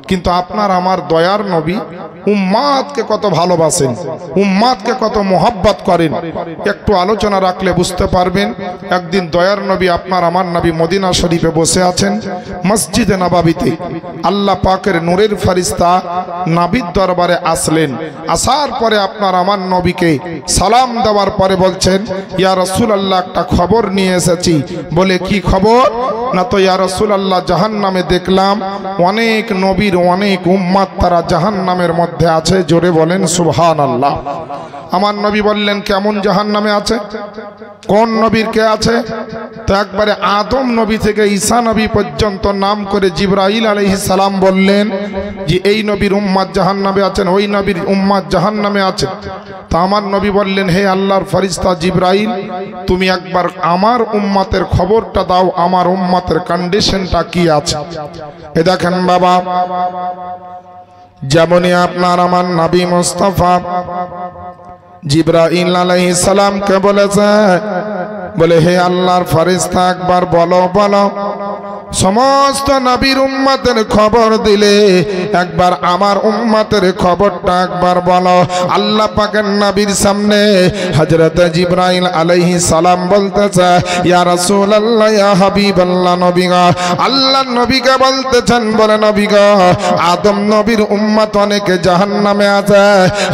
কিন্তু আপনার আমার দয়ার নবী উম্মাদকে কত ভালোবাসেন, উম্মাদকে কত মোহাব্বত করেন, একটু আলোচনা রাখলে বুঝতে পারবেন। একদিন দয়ার নবী আপনার আমার নবী মদিনা শরীফে বসে আছেন মসজিদে নববীতে। আল্লাহ পাকের নূরের ফেরেশতা নবীর দরবারে আসলেন। আসার পরে আপনার আমার নবীকে সালাম দেওয়ার পরে বলছেন, ইয়া রাসূলুল্লাহ, একটা খবর নিয়ে এসেছি। বলে কি খবর? না তো ইয়া রাসূলুল্লাহ, জাহান্নামে দেখলাম অনেক নবীর অনেক উম্মত তারা জাহান্নামের মধ্যে আছে। জোরে বলেন সুবহানাল্লাহ। আমার নবী বললেন, কেমন জাহান্নামে আছে? কোন নবীর কে আছে? তো একবারে আদম নবী থেকে ঈসা নবী পর্যন্ত নাম করে জিবরাইল আলাইহিস সালাম বললেন যে এই নবীর উম্মত জাহান্নামে আছেন, ওই নবীর উম্মত জাহান্নামে আছে। তা আমার নবী বললেন, হে আল্লাহর ফেরেশতা জিবরাইল, তুমি একবার আমার উম্মতের খবরটা দাও, আমার উম্মতের কন্ডিশনটা কি আছে। এ দেখেন বাবা, যেমনই আপনার আমার নবী মুস্তাফা জিবরাইল আলাইহিস সালামকে বলেছে, বলে হে আল্লাহর ফেরেশতা একবার বলো বলো সমস্ত নবীর উম্মতের খবর দিলে একবার আমার উম্মতের খবরটা একবার বলো। আল্লাহ পাকের নবীর সামনে হযরত জিবরাইল আলাইহিস সালাম বলতেছে, ইয়া রাসূলুল্লাহ, ইয়া হাবিবাল্লাহ, নবী গো, আল্লাহর নবীকে বলতেছেন, বলে নবী গো, আদম নবীর উম্মত অনেকে জাহান্নামে আছে,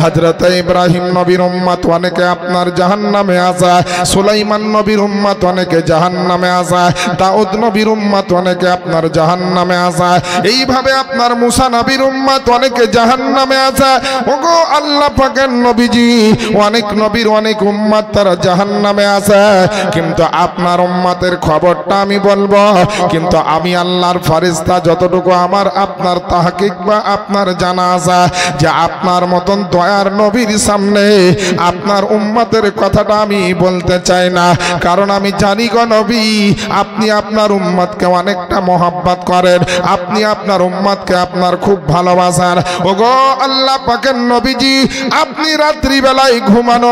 হযরত ইব্রাহিম নবীর উম্মত অনেকে আপনার জাহান্নামে আছে, সুলাইমান নবীর উম্মত অনেকে জাহান্নামে আছে, দাউদ নবীর উম্মত অনেকে আপনার জাহান্নামে আছে, এইভাবে আপনার মুসা নবীর উম্মত অনেকে জাহান্নামে আছে। ওগো আল্লাহ পাকের নবীজি, অনেক নবীর অনেক উম্মত তারা জাহান্নামে আছে, কিন্তু আপনার উম্মতের খবরটা আমি বলবো। কিন্তু আমি আল্লাহর ফেরেশতা যতটুকু আমার আপনার তাহকিক বা আপনার জানা আছে যে আপনার মতন দয়ার নবীর সামনে আপনার উম্মতের কথাটা আমি বলতে চাই না, কারণ আমি জানি গো নবী, আপনি আপনার উম্মতকে অনেকটা মহব্বত করেন, আপনি আপনার উম্মতকে আপনার খুব ভালোবাসেন। ওগো আল্লাহ পাকের নবীজি, আপনি রাত্রি বেলায় ঘুমানো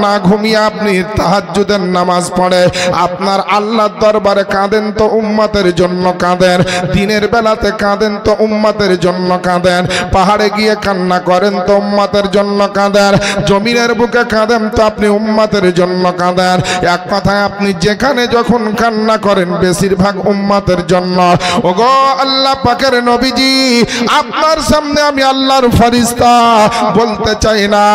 না ঘুমিয়ে আপনি তাহাজ্জুদের নামাজ পড়ে আপনার আল্লাহর দরবারে কাঁদেন তো উম্মতের জন্য কাঁদেন, দিনের বেলাতে কাঁদেন তো উম্মতের জন্য কাঁদেন, পাহাড়ে গিয়ে কান্না করেন তো উম্মতের জন্য কাঁদেন, জমিনের বুকে কাঁদেন তো আপনি উম্মতের জন্য কাঁদেন। এক কথায় আপনি যেখানে যখন কান্না করেন বেশিরভাগ উম্মতের জন্য। ওগো আল্লাহ পাকের নবীজি, আপনার সামনে আমি আল্লাহর ফেরেশতা বলতে চাই না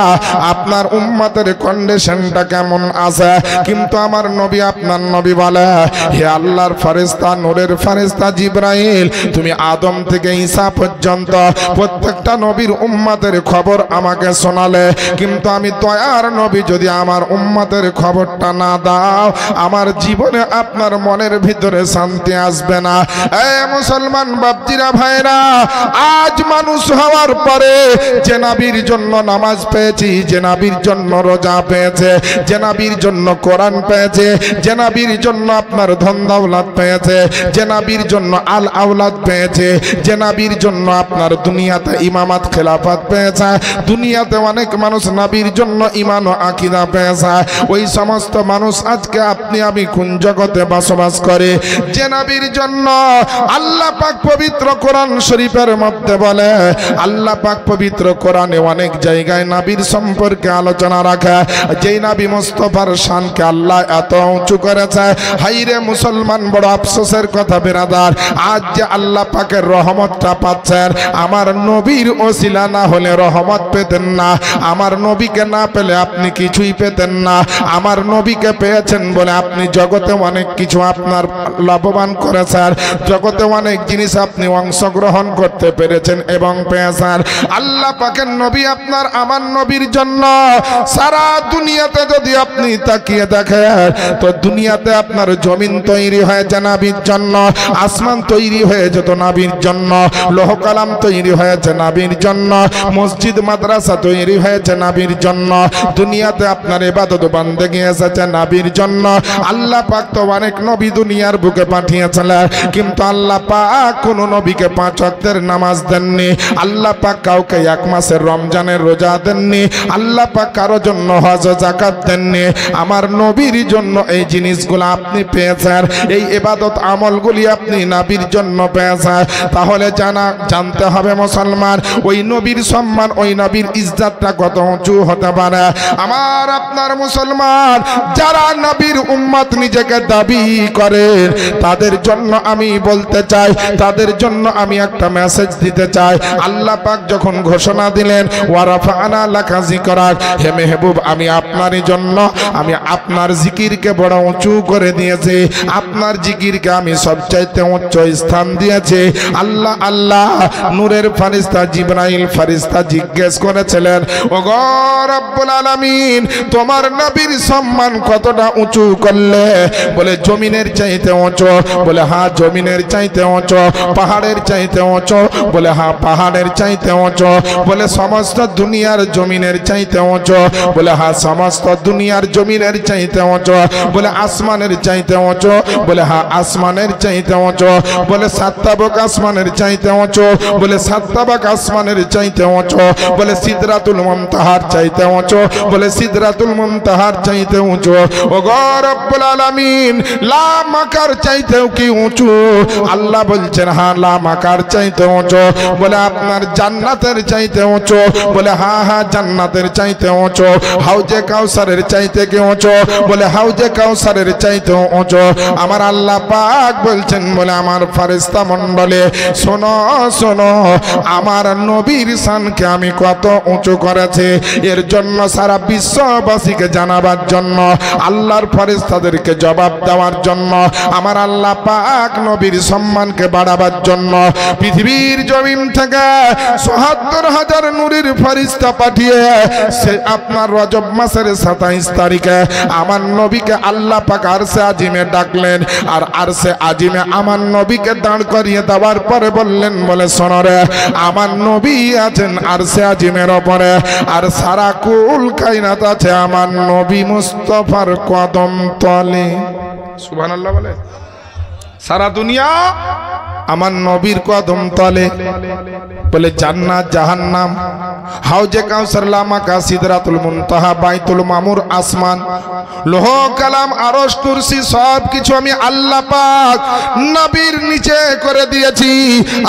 আপনার উম্মতের কন্ডিশনটা কেমন আছে, কিন্তু আমার নবী আপনার নবী বলে, হে আল্লাহর ফেরেশতা, নূরের ফেরেশতা জিবরাইল, তুমি আদম থেকে ঈসা পর্যন্ত প্রত্যেকটা নবীর উম্মতের খবর আমাকে শোনালে, কিন্তু আমি দয়ার নবী যদি আমার উম্মতের খবরটা না দাও আমার জীবনে আপনার মনের ভিতরে শান্তি আসবে না। এ মুসলমান বাপজিরা ভাইরা, আজ মানুষ হওয়ার পরে যে নবীর জন্য নামাজ পেয়েছি, যে নবীর জন্য রোজা পেয়েছে, যে নবীর জন্য কোরআন পেয়েছে, যে নবীর জন্য আপনার ধন দৌলত পেয়েছে, যে নবীর জন্য আল আওলাদ পেয়েছে, যে নবীর জন্য আপনার দুনিয়াতে ইমামত খেলাফত পেয়েছে, দুনিয়াতে অনেক মানুষ নবীর জন্য ঈমান ও আকীদা পেয়েছে, ওই সমস্ত মানুষ আজকে আপনি আমি কোন জগতে বসবাস করে? যে নবীর জন্য আল্লাহ পাক পবিত্র কোরআন শরীফের মধ্যে বলে, আল্লাহ পাক পবিত্র কোরআনে অনেক জায়গায় নবীর সম্পর্কে আলোচনা রাখে, যেই নবী মুস্তাফার শানকে আল্লাহ এত উঁচু করেছে। হাইরে মুসলমান, বড় আফসোসের কথা বেরাদার, আজ যে আল্লাহ পাকের রহমতটা পাচ্ছেন, আমার নবীর ওসিলা না হলে রহমত পেতেন না, আমার নবীকে না পেলে আপনি কিছুই পেতেন না। আমার নবীকে পেয়েছেন বলে আপনি জগতে অনেক কিছু আপনার লাভবান করেছেন, জগতে অনেক জিনিস আপনি অংশগ্রহণ করতে পেরেছেন এবং পেয়েছেন। আল্লাহ পাকের নবী আপনার আমার নবীর জন্য সারা দুনিয়াতে যদি আপনি তাকিয়ে দেখেন তো দুনিয়াতে আপনার জমিন তৈরি হয়েছে নবীর জন্য, আসমান তৈরি হয়েছে তো নবীর জন্য, লৌহ কলম তৈরি হয়েছে নবীর জন্য, মসজিদ মাদ্রাসা তৈরি হয়েছে নবীর জন্য, দুনিয়াতে আপনার ইবাদত বান্দেগি এসেছে নবীর জন্য। আল্লাহ পাক তো অনেক নবী দুনিয়ার বুকে পাঠিয়েছিলেন, কিন্তু আল্লাহ পাক কোন নবীকে 5 ওয়াক্তের নামাজ দেননি, আল্লাহ পাক কাউকে 1 মাসের রমজানের রোজা দেননি, আল্লাহ পাক কারো জন্য হজ ও যাকাত দেননি। আমার নবীর জন্য এই জিনিসগুলো আপনি পেয়েছেন, এই ইবাদত আমলগুলি আপনি নবীর জন্য পেয়েছেন। তাহলে জানতে হবে মুসলমান, ওই নবীর সম্মান, ওই নবীর ইজ্জতটা কত উঁচু হতে পারে। আমার আপনার মুসলমান যারা নবীর উম্মত নিজেকে দাবি করে, তাদের জন্য আমি বলতে চাই, তাদের জন্য আমি একটা মেসেজ দিতে চাই। আল্লাহ পাক যখন ঘোষণা দিলেন ওয়ারাফানা লাকা যিকরাক, হে মেহবুব আমি আপনারই জন্য আমি আপনার জিকিরকে বড় উঁচু করে দিয়েছি, আপনার জিকিরকে আমি সবচাইতে উচ্চ স্থান দিয়েছি। আল্লাহ আল্লাহ নূরের ফেরেশতা জিবরাইল ফেরেশতা জিজ্ঞেস করেছিলেন, ওগো রব্বুল আলামিন তোমার নবীর সম্মান কতটা উঁচু করলে? বলে জমিনের চাইতে উঁচু। বলে হ্যাঁ জমিনের চাইতে উঁচু। পাহাড়ের চাইতে উঁচু? বলে হ্যাঁ পাহাড়ের চাইতে উঁচু। বলে সমস্ত দুনিয়ার জমিনের চাইতে উঁচু? বলে হ্যাঁ সমস্ত দুনিয়ার জমিনের চাইতে উঁচু। বলে আসমানের চাইতে উঁচু? বলে হ্যাঁ আসমানের চাইতে উঁচু। বলে 7 তাবক আসমানের চাইতে উঁচু? বলে 7 তাবক আসমানের চাইতে উঁচু। বলে সিদরাতুল মুনতাহার চাইতে উঁচু? বলে সিদরাতুল মুনতাহার চাইতে উঁচু। ওগো রব্বুল আলামিন লা মাকার চাইতেও কি উঁচু? আল্লাহ বলছেন হ্যাঁ লা মাকার চাইতে উঁচু। বলে আপনার জান্নাতের চাইতে উঁচু? বলে হ্যাঁ হ্যাঁ জান্নাতের চাইতে উঁচু। হাউজে কাউসারের চাইতে কি উঁচু? বলে হাউজে কাউসারের চাইতে উঁচু। আমার আল্লাহ পাক বলছেন, বলে আমার ফেরেশতা মণ্ডলী শোনো শোনো, আমার নবীর শানকে আমি কত উঁচু করেছি, এর জন্য সারা বিশ্ববাসীকে জানাবার জন্য, আল্লাহর ফেরেশতাদেরকে জবাব দেওয়ার জন্য, আমার আল্লাহ পাক নবীর সম্মানকে বাড়াবার জন্য পৃথিবীর জমিন থেকে ৭৭,০০০ নূরের ফেরেশতা পাঠিয়ে সে আপনার রজব মাসের ২৭ তারিখে আমার নবীকে আল্লাহ পাক আরশে আজিমে ডাকলেন। আর আরশে আজিমে আমার নবীকে দাঁড় করিয়ে দেওয়ার পরে বললেন, বলে শোনো রে, আমার নবী আছেন আরশে আজিমের ওপরে, আর সারা কুল কায়নাত আছে আমার নবী মুস্তাফার কদম তলে। সুবহানাল্লাহ বলে। সারা দুনিয়া আমার নবীর কদম তলে। বলে জান্নাত জাহান্নাম হাউজে কাউসার লামাকা সিদরাতুল মুনতাহা বাইতুল মামুর আসমান লোহ কালাম আরশ কুরসি সব কিছু আমি আল্লাহ পাক নবীর নিচে করে দিয়েছি,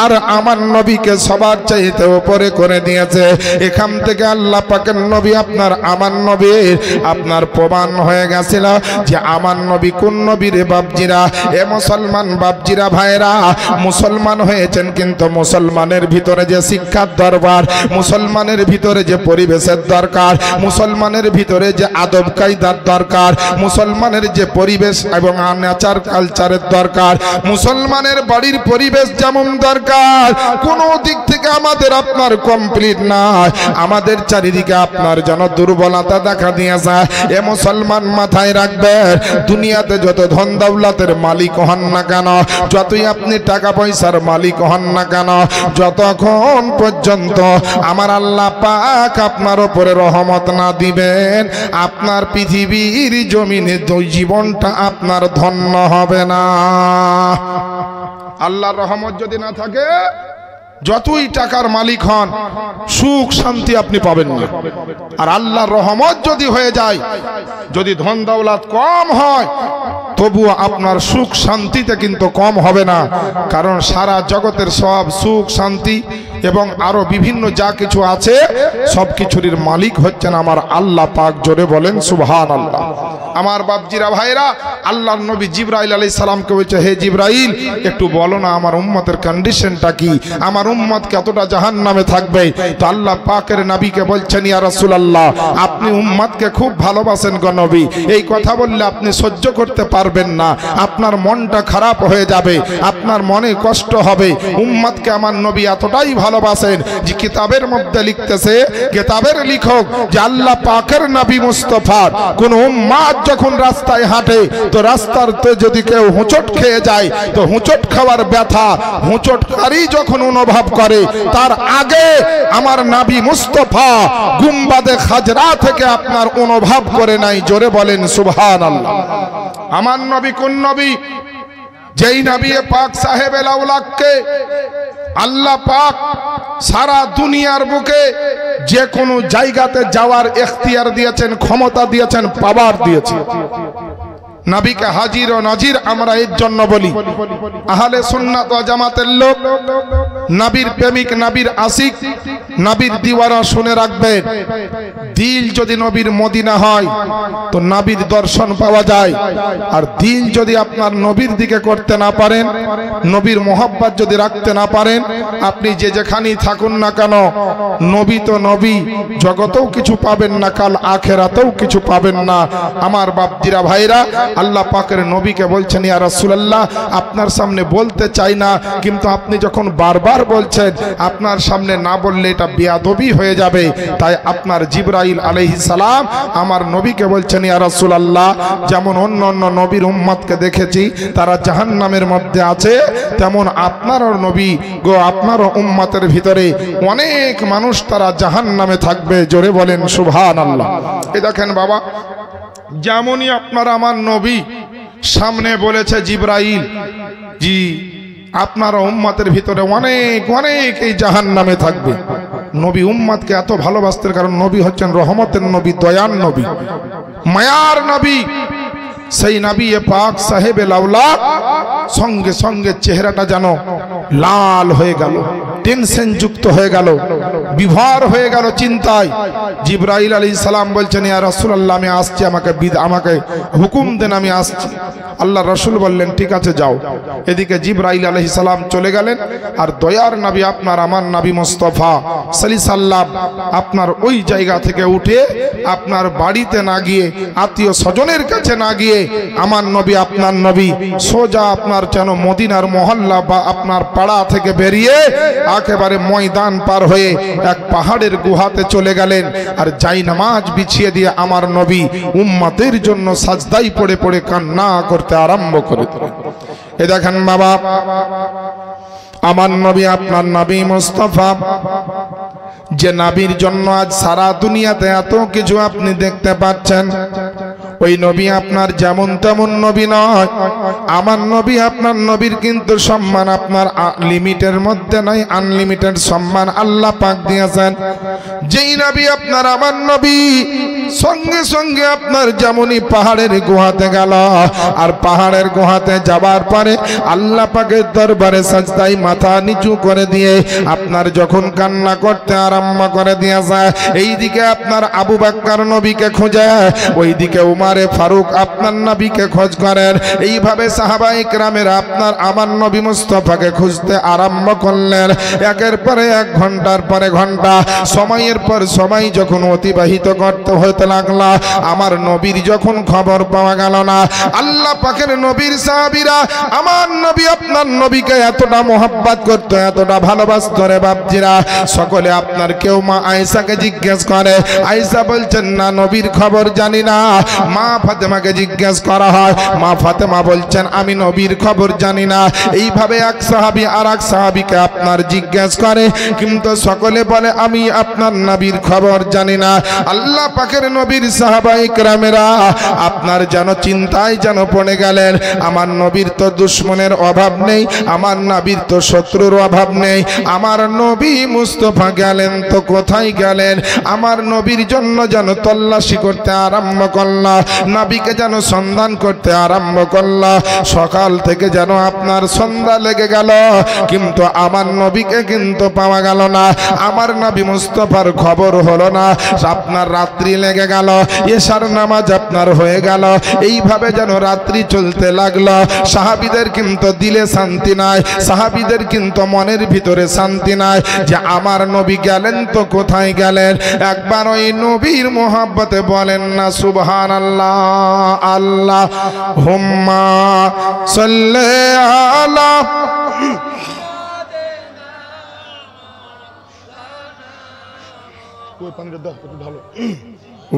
আর আমার নবীকে সবার চাইতে উপরে করে দিয়েছে। এখান থেকে আল্লাহ পাকের নবী আপনার আমার নবীর আপনার প্রমাণ হয়ে গেছিল যে আমার নবী কোন নবী রে বাপজিরা। এ মুসলমান বাপজিরা ভাইরা, মুসলমান হয়েছেন কিন্তু মুসলমানের ভিতরে যে শিক্ষার দরবার, মুসলমানের ভিতরে যে পরিবেশের দরকার, মুসলমানের ভিতরে যে আদব কায়দার দরকার, মুসলমানের যে পরিবেশ এবং নেচার কালচারের দরকার, মুসলমানের বাড়ির পরিবেশ যেমন দরকার, কোনো দিক থেকে আমাদের আপনার কমপ্লিট না, আমাদের চারিদিকে আপনার যেন দুর্বলতা দেখা দিয়ে যায়। এ মুসলমান মাথায় রাখবেন, দুনিয়াতে যত ধন দৌলতের মালিক হন না কেন, যতই আপনি টাকা পয়সার মালিক হন না কেন, যতক্ষণ পর্যন্ত আমার আল্লাহ পাক আপনার উপরে রহমত না দিবেন, আপনার পৃথিবীর জমিনে দুই জীবনটা আপনার ধন্য হবে না। আল্লাহর রহমত যদি না থাকে, যতই টাকার মালিক হন সুখ শান্তি আপনি পাবেন না। আর আল্লাহর রহমত যদি হয়ে যায়, যদি ধন দৌলত কম হয়, তবুও আপনার সুখ শান্তিতে কিন্তু কম হবে না। কারণ সারা জগতের সব সুখ শান্তি এবং আরো বিভিন্ন যা কিছু আছে সব কিছুর মালিক হচ্ছেন আমার আল্লাহ পাক। জোরে বলেন সুবহানাল্লাহ। আমার বাপজিরা ভাইরা, আল্লাহর নবী জিবরাইল আলাইহিস সালামকে বলছে, হে জিবরাইল একটু বলো না আমার উম্মতের কন্ডিশনটা কি, আমার উম্মত কতটা জাহান্নামে থাকবে। তো আল্লাহ পাকের নবীকে বলছেন, ইয়া রাসূলুল্লাহ আপনি উম্মতকে খুব ভালোবাসেন গো নবী, এই কথা বললে আপনি সহ্য করতে পারবেন না, আপনার মনটা খারাপ হয়ে যাবে, আপনার মনে কষ্ট হবে। উম্মতকে আমার নবী এতটাই ভালোবাসেন যে কিতাবের মধ্যে লিখতেছে, কিতাবের লেখক যে আল্লাহ পাকের নবী মুস্তাফা কোন উম্মত যখন রাস্তায় হাঁটে, তো রাস্তাতে যদি কেউ হোঁচট খেয়ে যায়, তো হোঁচট খাওয়ার ব্যথা হোঁচটকারী যখন অনুভব করে, তার আগে আমার নবী মুস্তাফা গুম্বাদে খাজরা থেকে আপনার অনুভব করে নাই। জোরে বলেন সুবহানাল্লাহ। আমার নবী কোন নবী? যেই নবী পাক সাহেব আউলাদকে আল্লাহ পাক সারা দুনিয়ার বুকে যে কোনো জায়গাতে যাওয়ার ইখতিয়ার দিয়েছেন, ক্ষমতা দিয়েছেন, পাওয়ার দিয়েছেন। নবীকে হাজির ও নাজির আমরা এর জন্য বলি। আহলে সুন্নাত ওয়াল জামাতের লোক, নবীর প্রেমিক, নবীর আশিক, নবীর দিওয়ানা শুনে রাখবেন, দিল যদি নবীর মদিনা হয় তো নবীর দর্শন পাওয়া যায়। আর দিল যদি আপনার নবীর দিকে করতে না পারেন, নবীর মোহাব্বত যদি রাখতে না পারেন, আপনি যে যেখানেই থাকুন না কেন, নবী তো নবী, জগতেও কিছু পাবেন না, কাল আখেরাতেও কিছু পাবেন না। আমার বাপজিরা ভাইরা, আল্লাহ পাকের নবীকে বলছেন, ইয়া রাসূলুল্লাহ, আপনার সামনে বলতে চাই না, কিন্তু আপনি যখন বারবার বলছেন, আপনার সামনে না বললে এটা বেয়াদবি হয়ে যাবে। তাই আপনার জিবরাইল আলাইহিস সালাম আমার নবীকে বলছেন, ইয়া রাসূলুল্লাহ, যেমন অন্য অন্য নবীর উম্মতকে দেখেছি তারা জাহান্নামের মধ্যে আছে, তেমন আপনারও নবী গো, আপনারও উম্মতের ভিতরে অনেক মানুষ তারা জাহান্নামে থাকবে। জোরে বলেন সুবহানাল্লাহ। এই দেখেন বাবা, যেমনই আপনার আমার নবী সামনে বলেছে জিবরাইল, জি আপনার উম্মতের ভিতরে অনেক অনেক এই জাহান্নামে থাকবে। নবী উম্মতকে এত ভালোবাসতেন, কারণ নবী হচ্ছেন রহমতের নবী, দয়ার নবী, মায়ার নবী। সেই নবী পাক সাহেবে লাউলাদ সঙ্গে সঙ্গে চেহারাটা যেন লাল হয়ে গেল, টেনশন যুক্ত হয়ে গেল, বিভোর হয়ে গেল চিন্তায়। জিবরাইল আলাইহিস সালাম বলছেন, ইয়া রাসূলুল্লাহ, আমি আসছি, আমাকে হুকুম দেন, আমি আসছি। আল্লাহ রাসূল বললেন, ঠিক আছে যাও। এদিকে জিবরাইল আলাইহিস সালাম চলে গেলেন, আর দয়ার নবী আপনার আমার নবী মুস্তাফা সাল্লাল্লাহু আপনার ওই জায়গা থেকে উঠে আপনার বাড়িতে না গিয়ে, আত্মীয় স্বজনের কাছে না গিয়ে, আমার নবী আপনার নবী সোজা আপনার যেন মদিনার মহল্লা বা আপনার পাড়া থেকে বেরিয়ে একেবারে ময়দান পার হয়ে এক পাহাড়ের গুহাতে চলে গেলেন। আর যাই নামাজ বিছিয়ে দিয়ে আমার নবী উম্মতের জন্য সাজদাই পড়ে পড়ে কান্না করতে আরম্ভ করে দিলেন। এ দেখেন বাবা, আমার নবী আপনার নবী মুস্তাফা, যে নবীর জন্য আজ সারা দুনিয়াতে এত কিছু আপনি দেখতে পাচ্ছেন, ওই নবী আপনার যেমন তেমন নবী নয়। আমার নবী আপনার নবীর কিন্তু সম্মান আপনার লিমিটের মধ্যে নাই, আনলিমিটেড সম্মান আল্লাহ পাক দিয়েছেন। যেই নবী আপনার আমার নবী সঙ্গে সঙ্গে আপনার যেমনই পাহাড়ের গুহাতে গেল, আর পাহাড়ের গুহাতে যাবার পরে আল্লাহ পাকের দরবারে সাজদায় মাথা নিচু করে দিয়ে আপনার যখন কান্না করতে আরম্ভ করে দিয়েছে, এইদিকে আপনার আবু বকর নবীকে খোঁজে, ওইদিকে উমারে ফারুক আপনার নবীকে খোঁজ করেন। এইভাবে সাহাবায়ে কেরামেরা আপনার আমার নবী মুস্তাফাকে খুঁজতে আরম্ভ করলেন। একের পরে এক, ঘন্টার পরে ঘন্টা, সময়ের পর সময় যখন অতিবাহিত করতে হতে লাগলো, আমার নবীর যখন খবর পাওয়া গেল না, আল্লাহ পাকের নবীর সাহাবীরা আমার নবী আপনার নবীকে এতটা মোহাব্বত করত, এতটা ভালোবাসত রে বাপজিরা, সকলে আপনার কেউ মা আয়েশাকে জিজ্ঞেস করে, আয়েশা বলছেন না নবীর খবর জানি না। মা ফাতেমাকে জিজ্ঞেস করা হয়, মা ফাতেমা বলছেন আমি নবীর খবর জানি না। এইভাবে এক সাহাবী আর এক সাহাবীকে আপনার জিজ্ঞেস করে, কিন্তু সকলে বলে আমি আপনার নবীর খবর জানি না। আল্লাহ পাকের নবীর সাহাবায়ে কেরামেরা আপনার যেন চিন্তায় যেন পড়ে গেলেন, আমার নবীর তো দুশমনের অভাব নেই, আমার নবীর তো শত্রুর অভাব নেই, আমার নবী মুস্তাফা গেলেন তো কোথায় গেলেন? আমার নবীর জন্য যেন তল্লাশি করতে আরম্ভ করল, নবীকে যেন সন্ধান করতে আরম্ভ করল। সকাল থেকে যেন আপনার সন্ধ্যা লেগে গেল, কিন্তু আমার নবীকে কিন্তু পাওয়া গেল না, আমার নবী মুস্তাফার খবর হলো না। আপনার রাত্রি লেগে গেল, এশার নামাজ আপনার হয়ে গেল, এইভাবে যেন রাত্রি চলতে লাগলো। সাহাবীদের কিন্তু দিলে শান্তি নাই, সাহাবীদের কিন্তু মনের ভিতরে শান্তি নাই যে আমার নবী গেলেন তো কোথায় গেলেন। একবার ওই নবীর মোহাব্বতে বলেন না সুবহানাল্লাহ, আল্লাহুম্মা সাল্লি আলা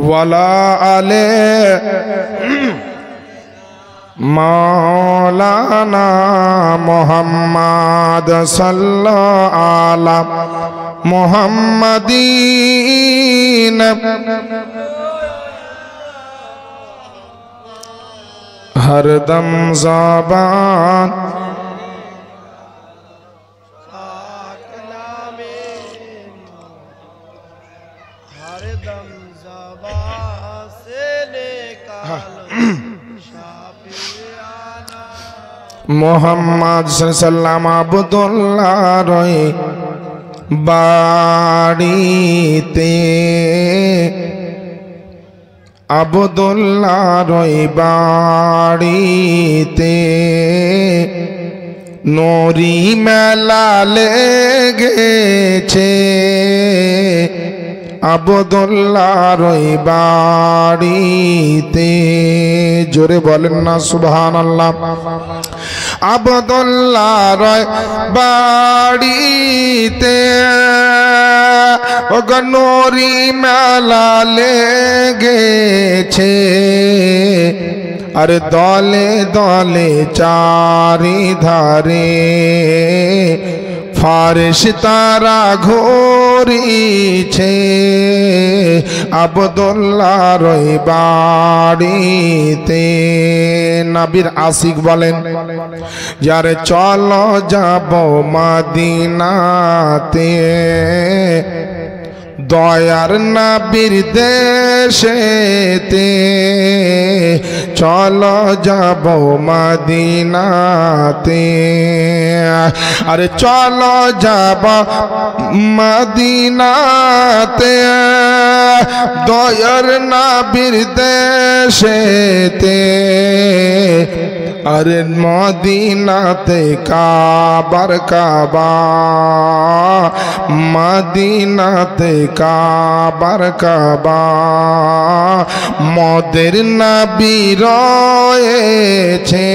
ওয়ালা আলে মাওলানা মুহাম্মদ সাল্লাল্লাহু আলা মুহাম্মাদিন हरदम ज़बान मोहम्मद सल्लल्लाहु अब्दुल्लाह रोए बाड़ीते अब्दुल्लाह रोए बाड़ीते नूरी मेला लेगेছে अब्दुल्लाह रोए बाड़ीते जोरे बोलें ना सुबहानाल्लाह अब्दुल्लाह रोए बाड़ीते ओगो नूरी मेला लेगेছে अरे दले दले चारी धारे फारिश्तारा घोरीছে আব্দুল্লাহ রয় বাড়িতে নবীর আশিক বলেন যারে চলো যাব মদিনাতে দয়ার নবীর দেশেতে চলো যাব মদিনাতে আরে চলো যাব মদিনাতে দয়ার নবীর দেশেতে अरे मदीनाते काबर काबा मदीनाते काबर काबा मोदेर नबी रয়েছে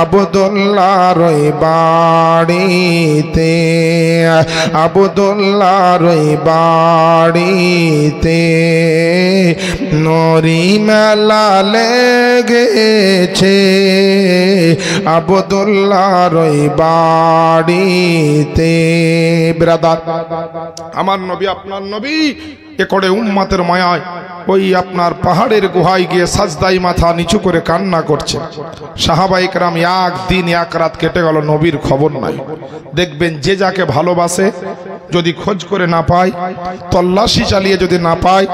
আব্দুল্লাহ রয় বাড়িতে আব্দুল্লাহ রয় বাড়িতে নূরি মেলা লেগেছে আব্দুল্লাহ রয় বাড়িতে ব্রাদার আমার নবী আপনার নবী এ করে উম্মতের মায়ায় ওই আপনার পাহাড়ের গুহায় গিয়ে সাজদাই মাথা নিচু করে কান্না করছে সাহাবায়ে কেরাম একদিন এক রাত কেটে গেল নবীর খবর নাই দেখবেন যে যাকে ভালোবাসে যদি খোঁজ করে না পায় তল্লাশি চালিয়ে যদি না পায়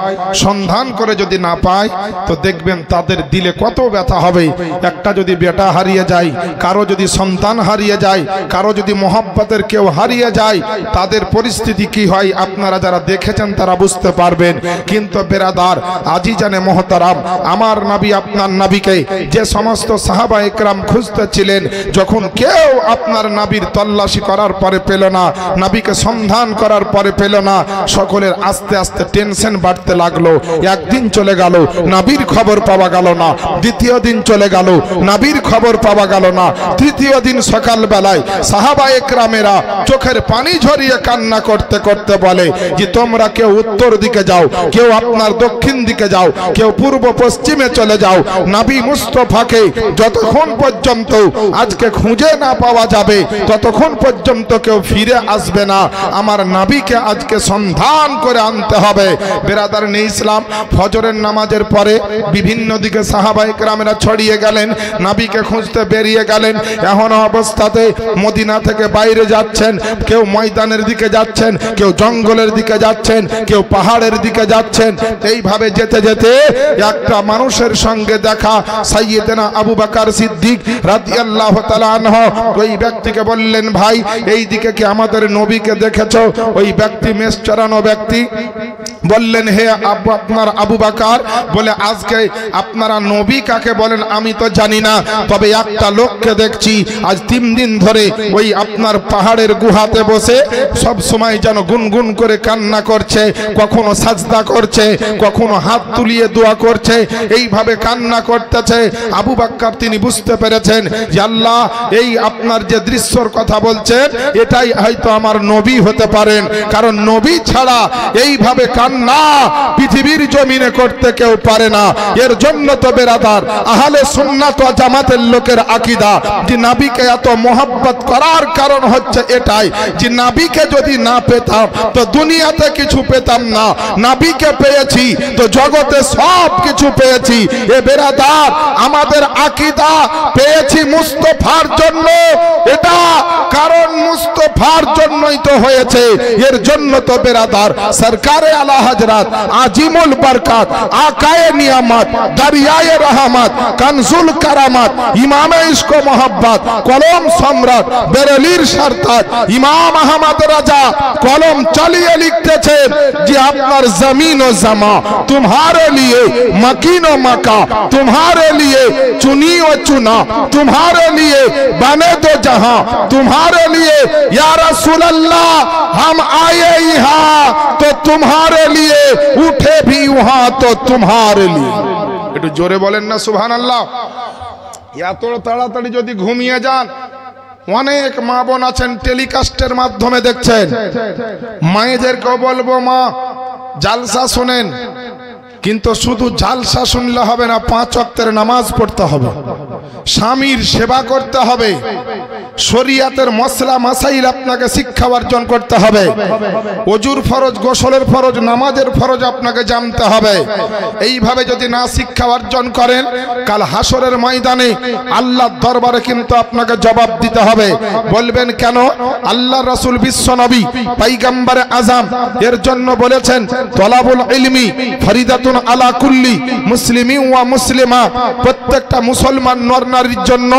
সন্ধান করে যদি না পায় তো দেখবেন তাদের দিলে কত ব্যথা হবে একটা যদি বেটা হারিয়ে যায় কারো যদি সন্তান হারিয়ে যায় কারো যদি মোহাব্বতের কেউ হারিয়ে যায় তাদের পরিস্থিতি কি হয় আপনারা যারা দেখেছেন তারা বুঝতে পারবেন কিন্তু বেরাদার আজিজানে মোহতারাম আমার নবী আপনার নবীকে যে সমস্ত সাহাবায়ে কেরাম খুঁজতেছিলেন যখন কেউ আপনার নবীর তল্লাশি করার পরে পেল না নবীকে সন্ধান করার পরে পেল না সকলের আস্তে আস্তে টেনশন বাড়তে লাগলো একদিন চলে গেল নবীর খবর পাওয়া গেল না দ্বিতীয় দিন চলে গেল নবীর খবর পাওয়া গেল না তৃতীয় দিন সকাল বেলায় সাহাবায়ে কেরামেরা চোখের পানি ঝরিয়ে কান্না করতে করতে বলে যে তোমরা কেউ উত্তর দিকে যাও কেউ আপনার দক্ষিণ দিকে যাও কেউ পূর্ব পশ্চিমে চলে যাও নবী মুস্তাফাকে যতক্ষণ পর্যন্ত আজকে খুঁজে না পাওয়া যাবে ততক্ষণ পর্যন্ত কেউ ফিরে আসবে না আমার নবীকে আজকে সন্ধান করে আনতে হবে বেরাদারনে ইসলাম ফজরের নামাজের পরে বিভিন্ন দিকে সাহাবায়ে কেরামেরা ছড়িয়ে গেলেন নবীকে খুঁজতে বেরিয়ে গেলেন এখন অবস্থাতে মদিনা থেকে বাইরে যাচ্ছেন কেউ ময়দানের দিকে যাচ্ছেন কেউ জঙ্গলের দিকে যাচ্ছেন কেউ পাহাড়ের দিকে যাচ্ছেন এইভাবে যেতে যেতে একটা মানুষের সঙ্গে দেখা সাইয়েদনা আবু বকর সিদ্দিক রাদিয়াল্লাহু তাআলা আনহু ওই ব্যক্তিকে বললেন ভাই এই দিকে কি আমাদের নবীকে দেখেছো ওই ব্যক্তি মেষ চড়ানো ব্যক্তি বললেন হে আপনার আবু বকর বলে আজকে আপনারা নবী কাকে বলেন আমি তো জানি না তবে একটা লোককে দেখছি আজ 3 দিন ধরে ওই আপনার পাহাড়ের গুহাতে বসে সব সময় যেন গুনগুন করে কান্না করছে কখনো সাজদা করছে কখনো হাত তুলিয়ে দোয়া করছে এইভাবে কান্না করতেছে আবু বকর তিনি বুঝতে পেরেছেন যে আল্লাহ এই আপনার যে দৃশ্যর কথা বলছেন এটাই হয়তো আমার নবী হতে পারেন কারণ নবী ছাড়া এইভাবে কান্না না পৃথিবীর জমিনে করতে কেউ পারে না। এর জন্য তো বেরাদার আহলে সুন্নাত ওয়াল জামাতের লোকের আকীদা যে নবীকে এত মোহাব্বত করার কারণ হচ্ছে এটাই যে নবীকে যদি না পেতাম তো দুনিয়াতে কিছু পেতাম না, নবীকে পেয়েছি তো জগতে সব কিছু পেয়েছি। এ বেরাদার আমাদের আকীদা পেয়েছি মুস্তাফার জন্য, এটা কারণ মুস্তাফার জন্যই তো হয়েছে। এর জন্য তো বেরাদার সরকারে আলা হযরত আজিমুল বরকত আকায়ে নিয়ামত দরিয়ায়ে রহমত কানজুল কারামত ইমামে ইশক ও মোহাব্বত কলম সম্রাট বেরেলির সরতাজ ইমাম আহমদ রাজা কলম চালিয়ে লিখতেছেন যে আপনার জমিন ও জমা तुम्हारे लिए मकीन व मका तुम्हारे लिए चुनी व चुना तुम्हारे लिए बने दो जहां तुम्हारे लिए या रसूल अल्लाह हम आए यहाँ तो तुम्हारे लिए उठे भी वहां तो तुम्हारे लिए। একটু জোরে বলেন না সুবহানাল্লাহ। এত তাড়াতাড়ি যদি ঘুমিয়ে যান, অনেক মা বোন আছেন টেলিকাস্টের মাধ্যমে দেখছেন, মায়েদেরকেও বলবো মা জালসা শুনেন, কিন্তু শুধু জালসা শুনলে হবে না, 5 ওয়াক্তের নামাজ পড়তে হবে, স্বামীর সেবা করতে হবে, শরীয়তের মসলা মাসাইল আপনাকে শিক্ষা অর্জন করতে হবে, ওজুর ফরজ গোসলের ফরজ নামাজের ফরজ আপনাকে জানতে হবে। এইভাবে যদি না শিক্ষা অর্জন করেন কাল হাসরের ময়দানে আল্লাহর দরবারে কিন্তু আপনাকে জবাব দিতে হবে। বলবেন কেন? আল্লাহর রাসূল বিশ্ব নবী পয়গম্বরে আযম এর জন্য বলেছেন তলাবুল ইলমি ফরিদাতুন আলা কুল্লি মুসলিমিন ওয়া মুসলিমা, প্রত্যেকটা মুসলমান নর নারীর জন্য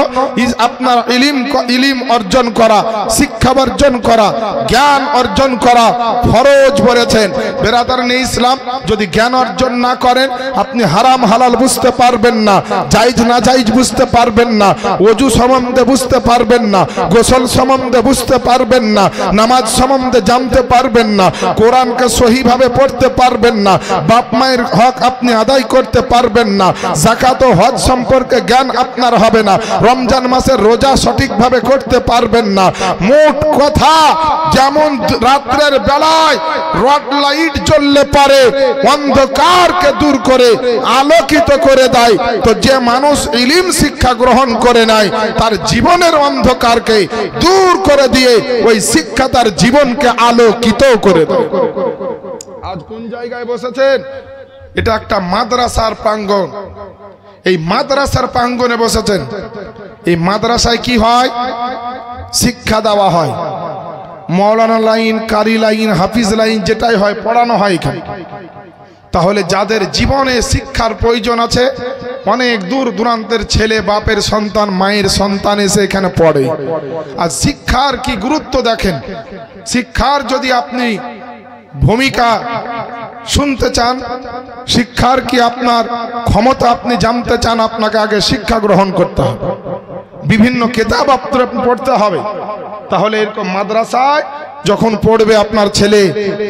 আপনার ইলম অর্জন করা, শিক্ষা অর্জন করা, জ্ঞান অর্জন করা ফরজ বলেছেন। বেরাদারানে ইসলাম যদি জ্ঞান অর্জন না করেন আপনি হারাম হালাল বুঝতে পারবেন না, জায়েজ না জায়েজ বুঝতে পারবেন না, ওযু সম্বন্ধে বুঝতে পারবেন না, গোসল সম্বন্ধে বুঝতে পারবেন না, নামাজ সম্বন্ধে জানতে পারবেন না, কোরআনকে সহিভাবে পড়তে পারবেন না, বাপ মায়ের হক আপনি আদায় করতে পারবেন না, যাকাত ও হজ সম্পর্কে জ্ঞান আপনার হবে না, রমজান মাসের রোজা সঠিকভাবে করতে পারবেন না। মোট কথা যেমন রাতের বেলায় রড লাইট জ্বললে পারে অন্ধকারকে দূর করে আলোকিত করে দেয়, তো যে মানুষ ইলম শিক্ষা গ্রহণ করে নাই তার জীবনের অন্ধকারকে দূর করে দিয়ে ওই শিক্ষা তার জীবনকে আলোকিত করে দেয়। আজ কোন জায়গায় বসেছেন? এটা একটা মাদ্রাসার প্রাঙ্গণ, এই মাদ্রাসার প্রাঙ্গণে বসেছেন। এই মাদ্রাসায় কি হয়? শিক্ষা দেওয়া হয়, মৌলানা লাইন, কারি লাইন, হাফিজ লাইন যেটাই হয় পড়ানো হয় এখানে। তাহলে যাদের জীবনে শিক্ষার প্রয়োজন আছে, অনেক দূর দূরান্তের ছেলে, বাপের সন্তান, মায়ের সন্তান এসে এখানে পড়ে। আর শিক্ষার কি গুরুত্ব দেখেন, শিক্ষার যদি আপনি ভূমিকা শুনতে চান, শিক্ষার কি আপনার ক্ষমতা আপনি জানতে চান, আপনাকে আগে শিক্ষা গ্রহণ করতে হবে, বিভিন্ন কিতাব আপনার পড়তে হবে। তাহলে এরকম মাদ্রাসায় যখন পড়বে আপনার ছেলে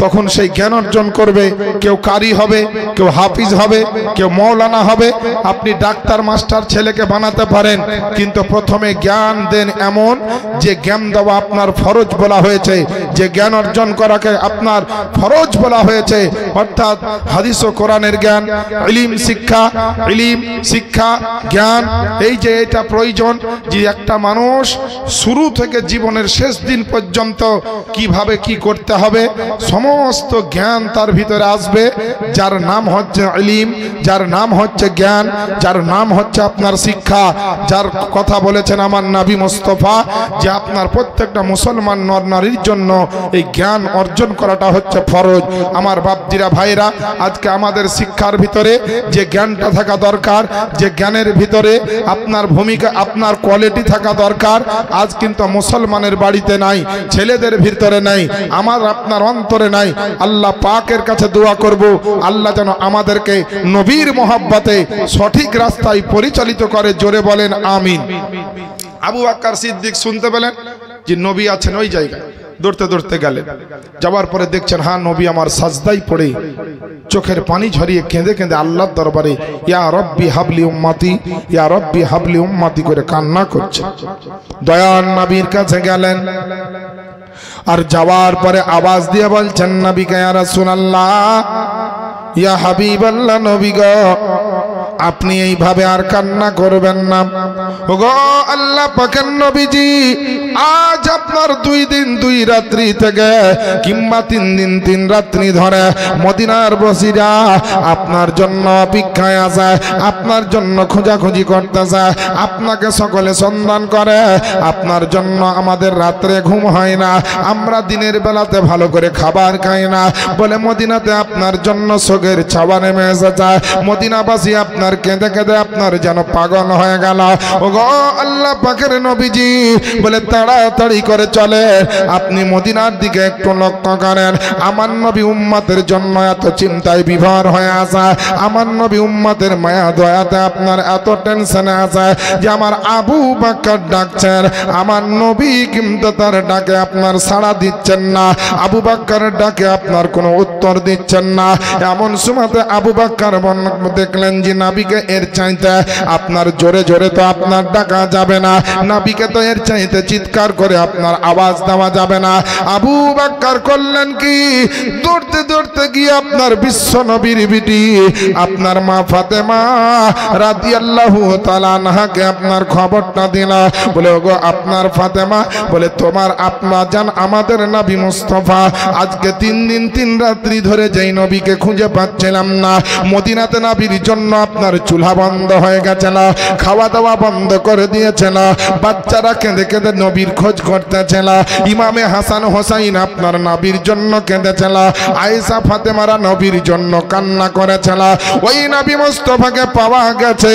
তখন সেই জ্ঞান অর্জন করবে, কেউ কারি হবে, কেউ হাফিজ হবে, কেউ মৌলানা হবে। আপনি ডাক্তার মাস্টার ছেলেকে বানাতে পারেন, কিন্তু প্রথমে জ্ঞান দেন এমন যে জ্ঞান দেওয়া আপনার ফরজ বলা হয়েছে, যে জ্ঞান অর্জন করাকে আপনার ফরজ বলা হয়েছে, অর্থাৎ হাদিস ও কোরআনের জ্ঞান, ইলম শিক্ষা জ্ঞান। এই যে এটা প্রয়োজন যে একটা মানুষ শুরু থেকে জীবনের শেষ দিন পর্যন্ত কিভাবে কি করতে হবে সমস্ত জ্ঞান তার ভিতরে আসবে, যার নাম হচ্ছে ইলম, যার নাম হচ্ছে জ্ঞান, যার নাম হচ্ছে আপনার শিক্ষা, যার কথা বলেছেন আমার নবী মুস্তাফা যে আপনার প্রত্যেকটা মুসলমান নর নারীর জন্য এই জ্ঞান অর্জন করাটা হচ্ছে ফরজ। আমার বাপজিরা ভাইরা, আজকে আমাদের শিক্ষার ভিতরে যে জ্ঞানটা থাকা দরকার, যে জ্ঞানের ভিতরে আপনার ভূমিকা, আপনার কোয়ালিটি থাকা দরকার, আজ কিন্তু মুসলমানের বাড়িতে নাই, ছেলেদের ভিতরে নাই, আমার আপনার অন্তরে নাই। আল্লাহ পাকের কাছে দোয়া করব আল্লাহ যেন আমাদেরকে নবীর মহব্বতে সঠিক রাস্তায় পরিচালিত করে। জোরে বলেন আমিন। আবু বকর সিদ্দিক শুনতে পেলেন যে নবী আছেন ওই জায়গায়, দৌড়তে দৌড়তে গেলেন, যাওয়ার পরে দেখছেন হ্যাঁ নবী আমার সাজদায় পড়ে চোখের পানি ঝরিয়ে কেঁদে কেঁদে আল্লাহর দরবারে ইয়া রব্বি হাবলি উম্মতি, ইয়া রব্বি হাবলি উম্মতি করে কান্না করছে। দয়ার নবীর কাছে গেলেন, আর যাওয়ার পরে আওয়াজ দিয়ে বলছেন নবীকে ইয়া রাসূলুল্লাহ ইয়া হাবিবাল্লাহ নবী গো আপনি এইভাবে আর কান্না করবেন না। ওগো আল্লাহ পাকের নবীজি আজ আপনার 2 দিন 2 রাত্রি থেকে কিংবা 3 দিন 3 রাত্রি ধরে মদিনার বসিরা আপনার জন্য অপেক্ষায় আছে, আপনার জন্য খোঁজাখুঁজি করতেছে, আপনাকে সকলে সন্ধান করে। আপনার জন্য আমাদের রাত্রে ঘুম হয় না, আমরা দিনের বেলাতে ভালো করে খাবার খাই না, বলে মদিনাতে আপনার জন্য শোকের ছাওয়া নেমে এসেছে। মদিনাবাসী আপনার কেঁদে কেঁদে আপনার যেন পাগল হয়ে গেল। ওগো আল্লাহ পাকের নবীজি বলে তাড়াতাড়ি করে চলে, আপনি মদিনার দিকে একটু লক্ষ্য করেন। আমার নবী উম্মতের জন্য এত চিন্তায় বিভোর হয়ে আছে, আমার নবী উম্মতের মায়া দয়াতে আপনার এত টেনশনে আছে যে আমার আবু বকর ডাকছেন, আমার নবী কিন্তু তার ডাকে আপনার সাড়া দিচ্ছেন না, আবু বকরের ডাকে আপনার কোনো উত্তর দিচ্ছেন না। এমন সময়তে আবু বকর দেখলেন যে নবীকে এর চাইতে আপনার জোরে জোরে তো আপনার ডাকা যাবে না, নবীকে তো এর চাইতে চিৎকার করে আপনার আওয়াজ দেওয়া যাবে না। আবু বকর করলেন কি, দৌড়তে দৌড়তে গিয়ে আপনার বিশ্ব নবীর বিটি আপনার মা ফাতেমা রাদিয়াল্লাহু তাআলা আনহাকে আপনার খবরটা দিল। বলে ওগো আপনার ফাতেমা, বলে তোমার আপনা জান আমাদের নবী মুস্তাফা আজকে 3 দিন 3 রাত্রি ধরে যেই নবীকে খুঁজে পাচ্ছিলাম না, মদিনাতে নবীর জন্য আপনার চুলা বন্ধ হয়ে গেছিল, খাওয়া দাওয়া বন্ধ করে দিয়েছিল, বাচ্চারা কেঁদে কেঁদে নবীর খোঁজ করতেছিল, ইমামে হাসান হোসাইন আপনার নবীর জন্য কেঁদেছিল, আয়েশা ফাতেমারা নবীর জন্য কান্না করেছিল। ওই নবী মুস্তাফাকে পাওয়া গেছে,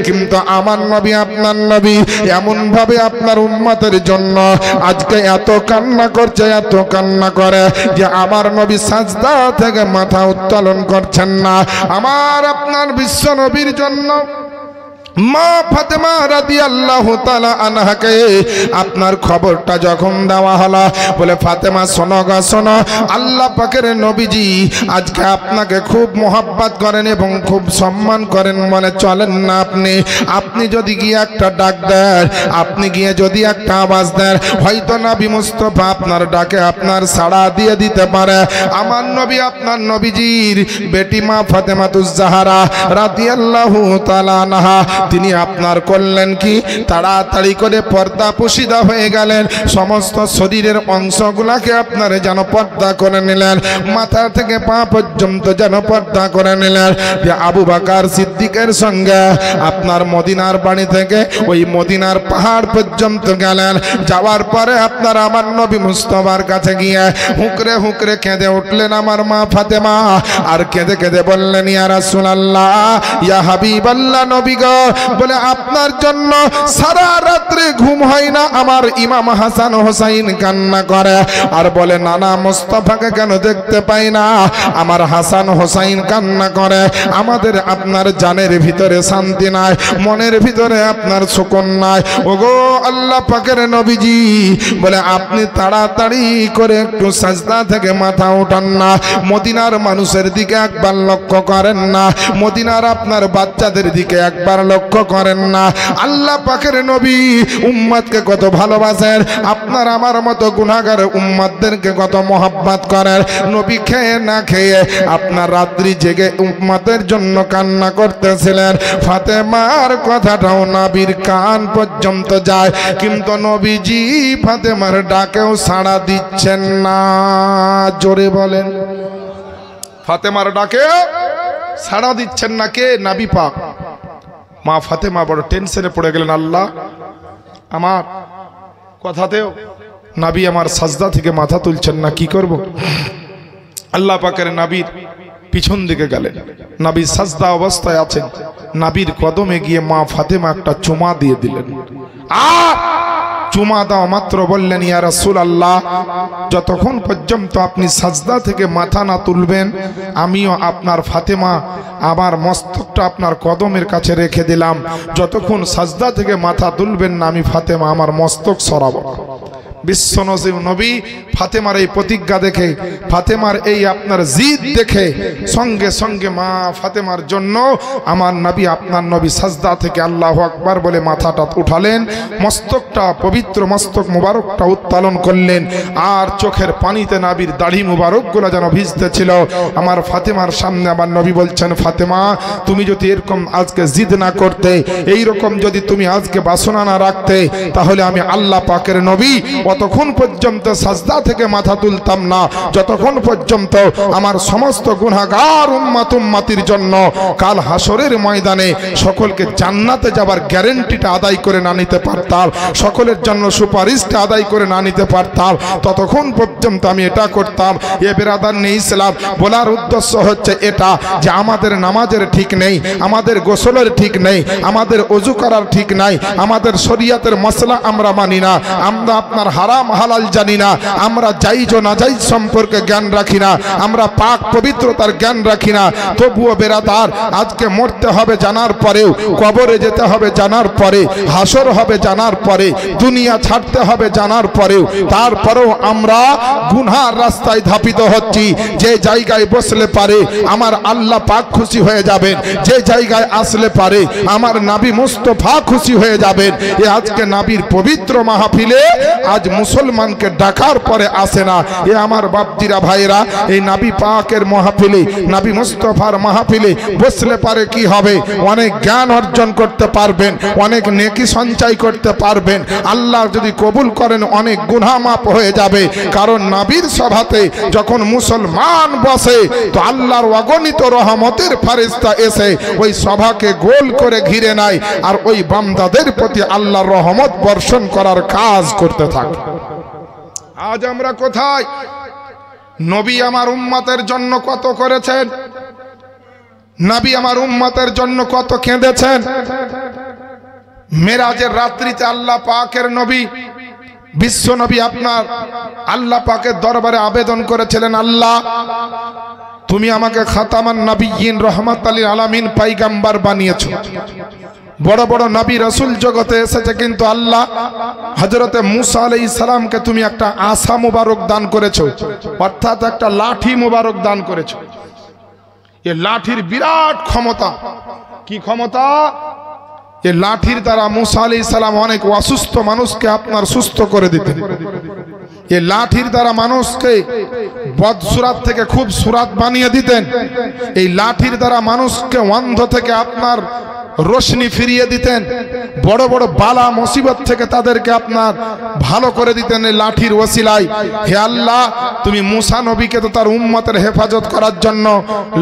কিন্তু আমার নবী আপনার নবী এমন ভাবে আপনার উম্মতের জন্য আজকে এত কান্না করছে, এত কান্না করে যে আমার নবী সাজদা থেকে মাথা উত্তোলন করছেন না। আমার আপনার বিশ্ব নবীর জন্য মা ফাতেমা রাদিয়াল্লাহু তাআলা আনহাকে আপনার খবরটা যখন দেওয়া হলো, বলে ফাতেমা শোনো গো শোনো, আল্লাহ পাকের নবীজি আজকে আপনাকে খুব মোহাব্বত করেন এবং খুব সম্মান করেন, মানে চলেন না আপনি যদি গিয়ে একটা ডাক দেন, আপনি গিয়ে যদি একটা আওয়াজ দেন, হয়তো নবী মুস্তাফা আপনার ডাকে আপনার সাড়া দিয়ে দিতে পারে। আমার নবী আপনার নবীজির বেটি মা ফাতেমাতুজ জাহরা রাদিয়াল্লাহু তাআলা আনহা তিনি আপনার করলেন কি, তাড়াতাড়ি করে পর্দা পুশিদা হয়ে গেলেন, সমস্ত শরীরের অংশগুলাকে আপনার যেন পর্দা করে নিলেন, মাথা থেকে পা পর্যন্ত যেন পর্দা করে নিলেন। যে আবু বকর সিদ্দিকের সঙ্গে আপনার মদিনার বাড়ি থেকে ওই মদিনার পাহাড় পর্যন্ত গেলেন, যাওয়ার পরে আপনার আমার নবী মুস্তাফার কাছে গিয়ে হুকরে হুকরে কেঁদে উঠলেন আমার মা ফাতেমা, আর কেঁদে কেঁদে বললেন ইয়া রাসূলুল্লাহ ইয়া হাবিবাল্লাহ নবী গো, বলে আপনার জন্য সারা রাত্রে ঘুম হয় না, আমার ইমাম হাসান হোসাইন কান্না করে আর বলে নানা মুস্তাফাকে কেন দেখতে পাই না, আমার হাসান হোসাইন কান্না করে, আমাদের আপনার জানের ভিতরে শান্তি নাই, মনের ভিতরে আপনার সুকুন নাই। ওগো আল্লাহ পাকের নবীজি, বলে আপনি তাড়াতাড়ি করে একটু সাজদা থেকে মাথা উঠান না, মদিনার মানুষের দিকে একবার লক্ষ্য করেন না, মদিনার আপনার বাচ্চাদের দিকে একবার লক্ষ্য করেন না। আল্লাহ পাকের নবী উম্মতকে কত ভালোবাসেন, আপনার আমার মতো গুনাহগার উম্মতদেরকে কত মোহাব্বত করেন। নবী খেয়ে না খেয়ে আপনার রাত্রি জেগে উম্মতের জন্য কান্না করতেছিলেন। ফাতেমার কথাটাও নবীর কান পর্যন্ত যায়, কিন্তু নবীজি ফাতেমার ডাকেও সাড়া দিচ্ছেন না। জোরে বলেন, ফাতেমার ডাকে সাড়া দিচ্ছেন না কে? নবী পাক। মা ফাতেমা বড় টেনশনে পড়ে গেলেন, আল্লাহ আমার কথাতেও নবী আমার সাজদা থেকে মাথা তুলছেন না, কি করব? আল্লাহ পাকের নবীর পিছন দিকে গেলেন, নবী সাজদা অবস্থায় আছেন, নবীর কদমে গিয়ে মা ফাতেমা একটা চুমা দিয়ে দিলেন। চুমা দাও মাত্র বললেন ইয়া রাসূলুল্লাহ, যতক্ষণ পর্যন্ত আপনি সাজদা থেকে মাথা না তুলবেন আমিও আপনার ফাতেমা আমার মস্তকটা আপনার কদমের কাছে রেখে দিলাম, যতক্ষণ সাজদা থেকে মাথা তুলবেন না আমি ফাতেমা আমার মস্তক সরাবো না। বিশ্ব নবী ফাতেমার এই প্রতিজ্ঞা দেখে, ফাতেমার এই আপনার জিদ দেখে সঙ্গে সঙ্গে মা ফাতেমার জন্য আমার নবী আপনার নবী সাজদা থেকে আল্লাহু আকবার বলে মাথাটা উঠালেন, মস্তকটা পবিত্র মস্তক মুবারকটা উত্তোলন করলেন, আর চোখের পানিতে নবীর দাড়ি মুবারকগুলো যেন ভিজতে ছিল। আমার ফাতেমার সামনে আমার নবী বলছেন, ফাতেমা তুমি যদি এরকম আজকে জিদ না করতে, এই রকম যদি তুমি আজকে বাসনা না রাখতে, তাহলে আমি আল্লাহ পাকের নবী অতক্ষণ পর্যন্ত সাজদা থেকে মাথা তুলতাম না যতক্ষণ পর্যন্ত আমার সমস্ত গুনাহগার উম্মত উম্মতির জন্য কাল হাসরের ময়দানে সকলকে জান্নাতে যাবার গ্যারান্টিটা আদায় করে না নিতে পারতাম, সকলের জন্য সুপারিশটা আদায় করে না নিতে পারতাম, ততক্ষণ পর্যন্ত আমি এটা করতাম। এ বেরাদার নেই ইসলাম বলার উদ্দেশ্য হচ্ছে এটা যে আমাদের নামাজের ঠিক নেই, আমাদের গোসলের ঠিক নেই, আমাদের ওযু করার ঠিক নাই, আমাদের শরীয়তের মসলা আমরা মানি না, আমরা আপনার হারাম হালাল জানি না, আমরা জায়েজ ও নাজায়েজ সম্পর্কে জ্ঞান রাখি না, আমরা পাক পবিত্রতার জ্ঞান রাখি না। তবুও বেরাদার আজকে মরতে হবে জানার পরেও, কবরে যেতে হবে জানার পরে, হাসর হবে জানার পরে, দুনিয়া ছাড়তে হবে জানার পরেও, তারপরেও আমরা গুনার রাস্তায় ধাপিত হচ্ছি। যে জায়গায় বসলে পারে আমার আল্লাহ পাক খুশি হয়ে যাবেন, যে জায়গায় আসলে পারে আমার নবী মুস্তাফা খুশি হয়ে যাবেন। এ আজকে নবীর পবিত্র মাহফিলে আজ মুসলমানকে ডাকার পরে আসে না। এ আমার বাপজিরা ভাইরা, এই নবী পাকের মাহফিলে, নবী মুস্তাফার মাহফিলে বসলে পারে কি হবে? অনেক জ্ঞান অর্জন করতে পারবেন, অনেক নেকি সঞ্চয় করতে পারবেন, আল্লাহ যদি কবুল করেন অনেক গুনাহ মাফ হয়ে যাবে। কারণ নবীর সভাতে যখন মুসলমান বসে তো আল্লাহর অগণিত রহমতের ফেরেশতা এসে ওই সভাকে গোল করে ঘিরে নেয় আর ওই বান্দাদের প্রতি আল্লাহর রহমত বর্ষণ করার কাজ করতে থাকে। আজ আমরা কোথায়? নবী আমার উম্মতের জন্য কত করেছেন, নবী আমার উম্মতের জন্য কত কেঁদেছেন। মেরাজের রাত্রিতে আল্লাহ পাকের নবী বিশ্ব নবী আপনার আল্লাহ পাকের দরবারে আবেদন করেছিলেন, আল্লাহ তুমি আমাকে খাতামান নবিয়্যিন রহমাতাল লিল আলামিন পয়গম্বর বানিয়েছো। বড় বড় নবী রাসূল জগতে এসেছে, কিন্তু আল্লাহ হযরতে মুসা আলাইহিস সালামকে তুমি একটা আসা মুবারক দান করেছো, অর্থাৎ একটা লাঠি মুবারক দান করেছো। এই লাঠির বিরাট ক্ষমতা। কি ক্ষমতা? এই লাঠির দ্বারা মুসা আলাইহিস সালাম অনেক অসুস্থ মানুষকে আপনার সুস্থ করে দিতেন। এই লাঠির দ্বারা মানুষকে বদসুরাত থেকে খুব সুরাত বানিয়ে দিতেন। এই লাঠির দ্বারা মানুষকে অন্ধ থেকে আপনার রোশনি ফিরিয়ে দিতেন, বড় বড় বালা মুসিবত থেকে তাদেরকে আপনার ভালো করে দিতেন এই লাঠির ওসিলায়। হে আল্লাহ, তুমি মুসা নবীকে তো তার উম্মতের হেফাজত করার জন্য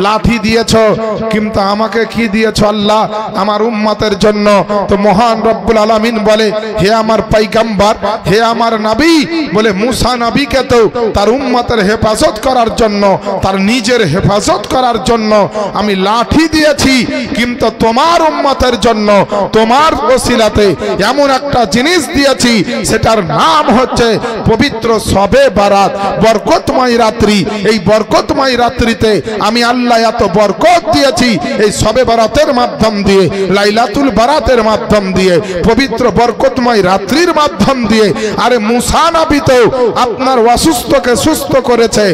লাঠি দিয়েছো, কিন্তু আমাকে কি দিয়েছো আল্লাহ? আমার উম্মতের জন্য। তো মহান রব্বুল আলামিন বলে, হে আমার পয়গম্বর, হে আমার নবী, বলে মুসা নবীকে তো তার উম্মতের হেফাজত করার জন্য, তার নিজের হেফাজত করার জন্য আমি লাঠি দিয়েছি, কিন্তু তোমার উম্মতের জন্য তোমার ওসিলাতে এমন একটা জিনিস দিয়েছি, সেটার নাম হচ্ছে পবিত্র শবে বারাত, বরকতময় রাত্রি। এই বরকতময় রাত্রিতে আমি আল্লাহ এত বরকত দিয়েছি এই শবে বারাতের মাধ্যম দিয়ে, লাইলাতুল বারাতের মাধ্যম দিয়ে, পবিত্র বরকতময় রাত্রির মাধ্যম দিয়ে। আরে মুসা নবী তো আপনার অসুস্থকে সুস্থ করেছে,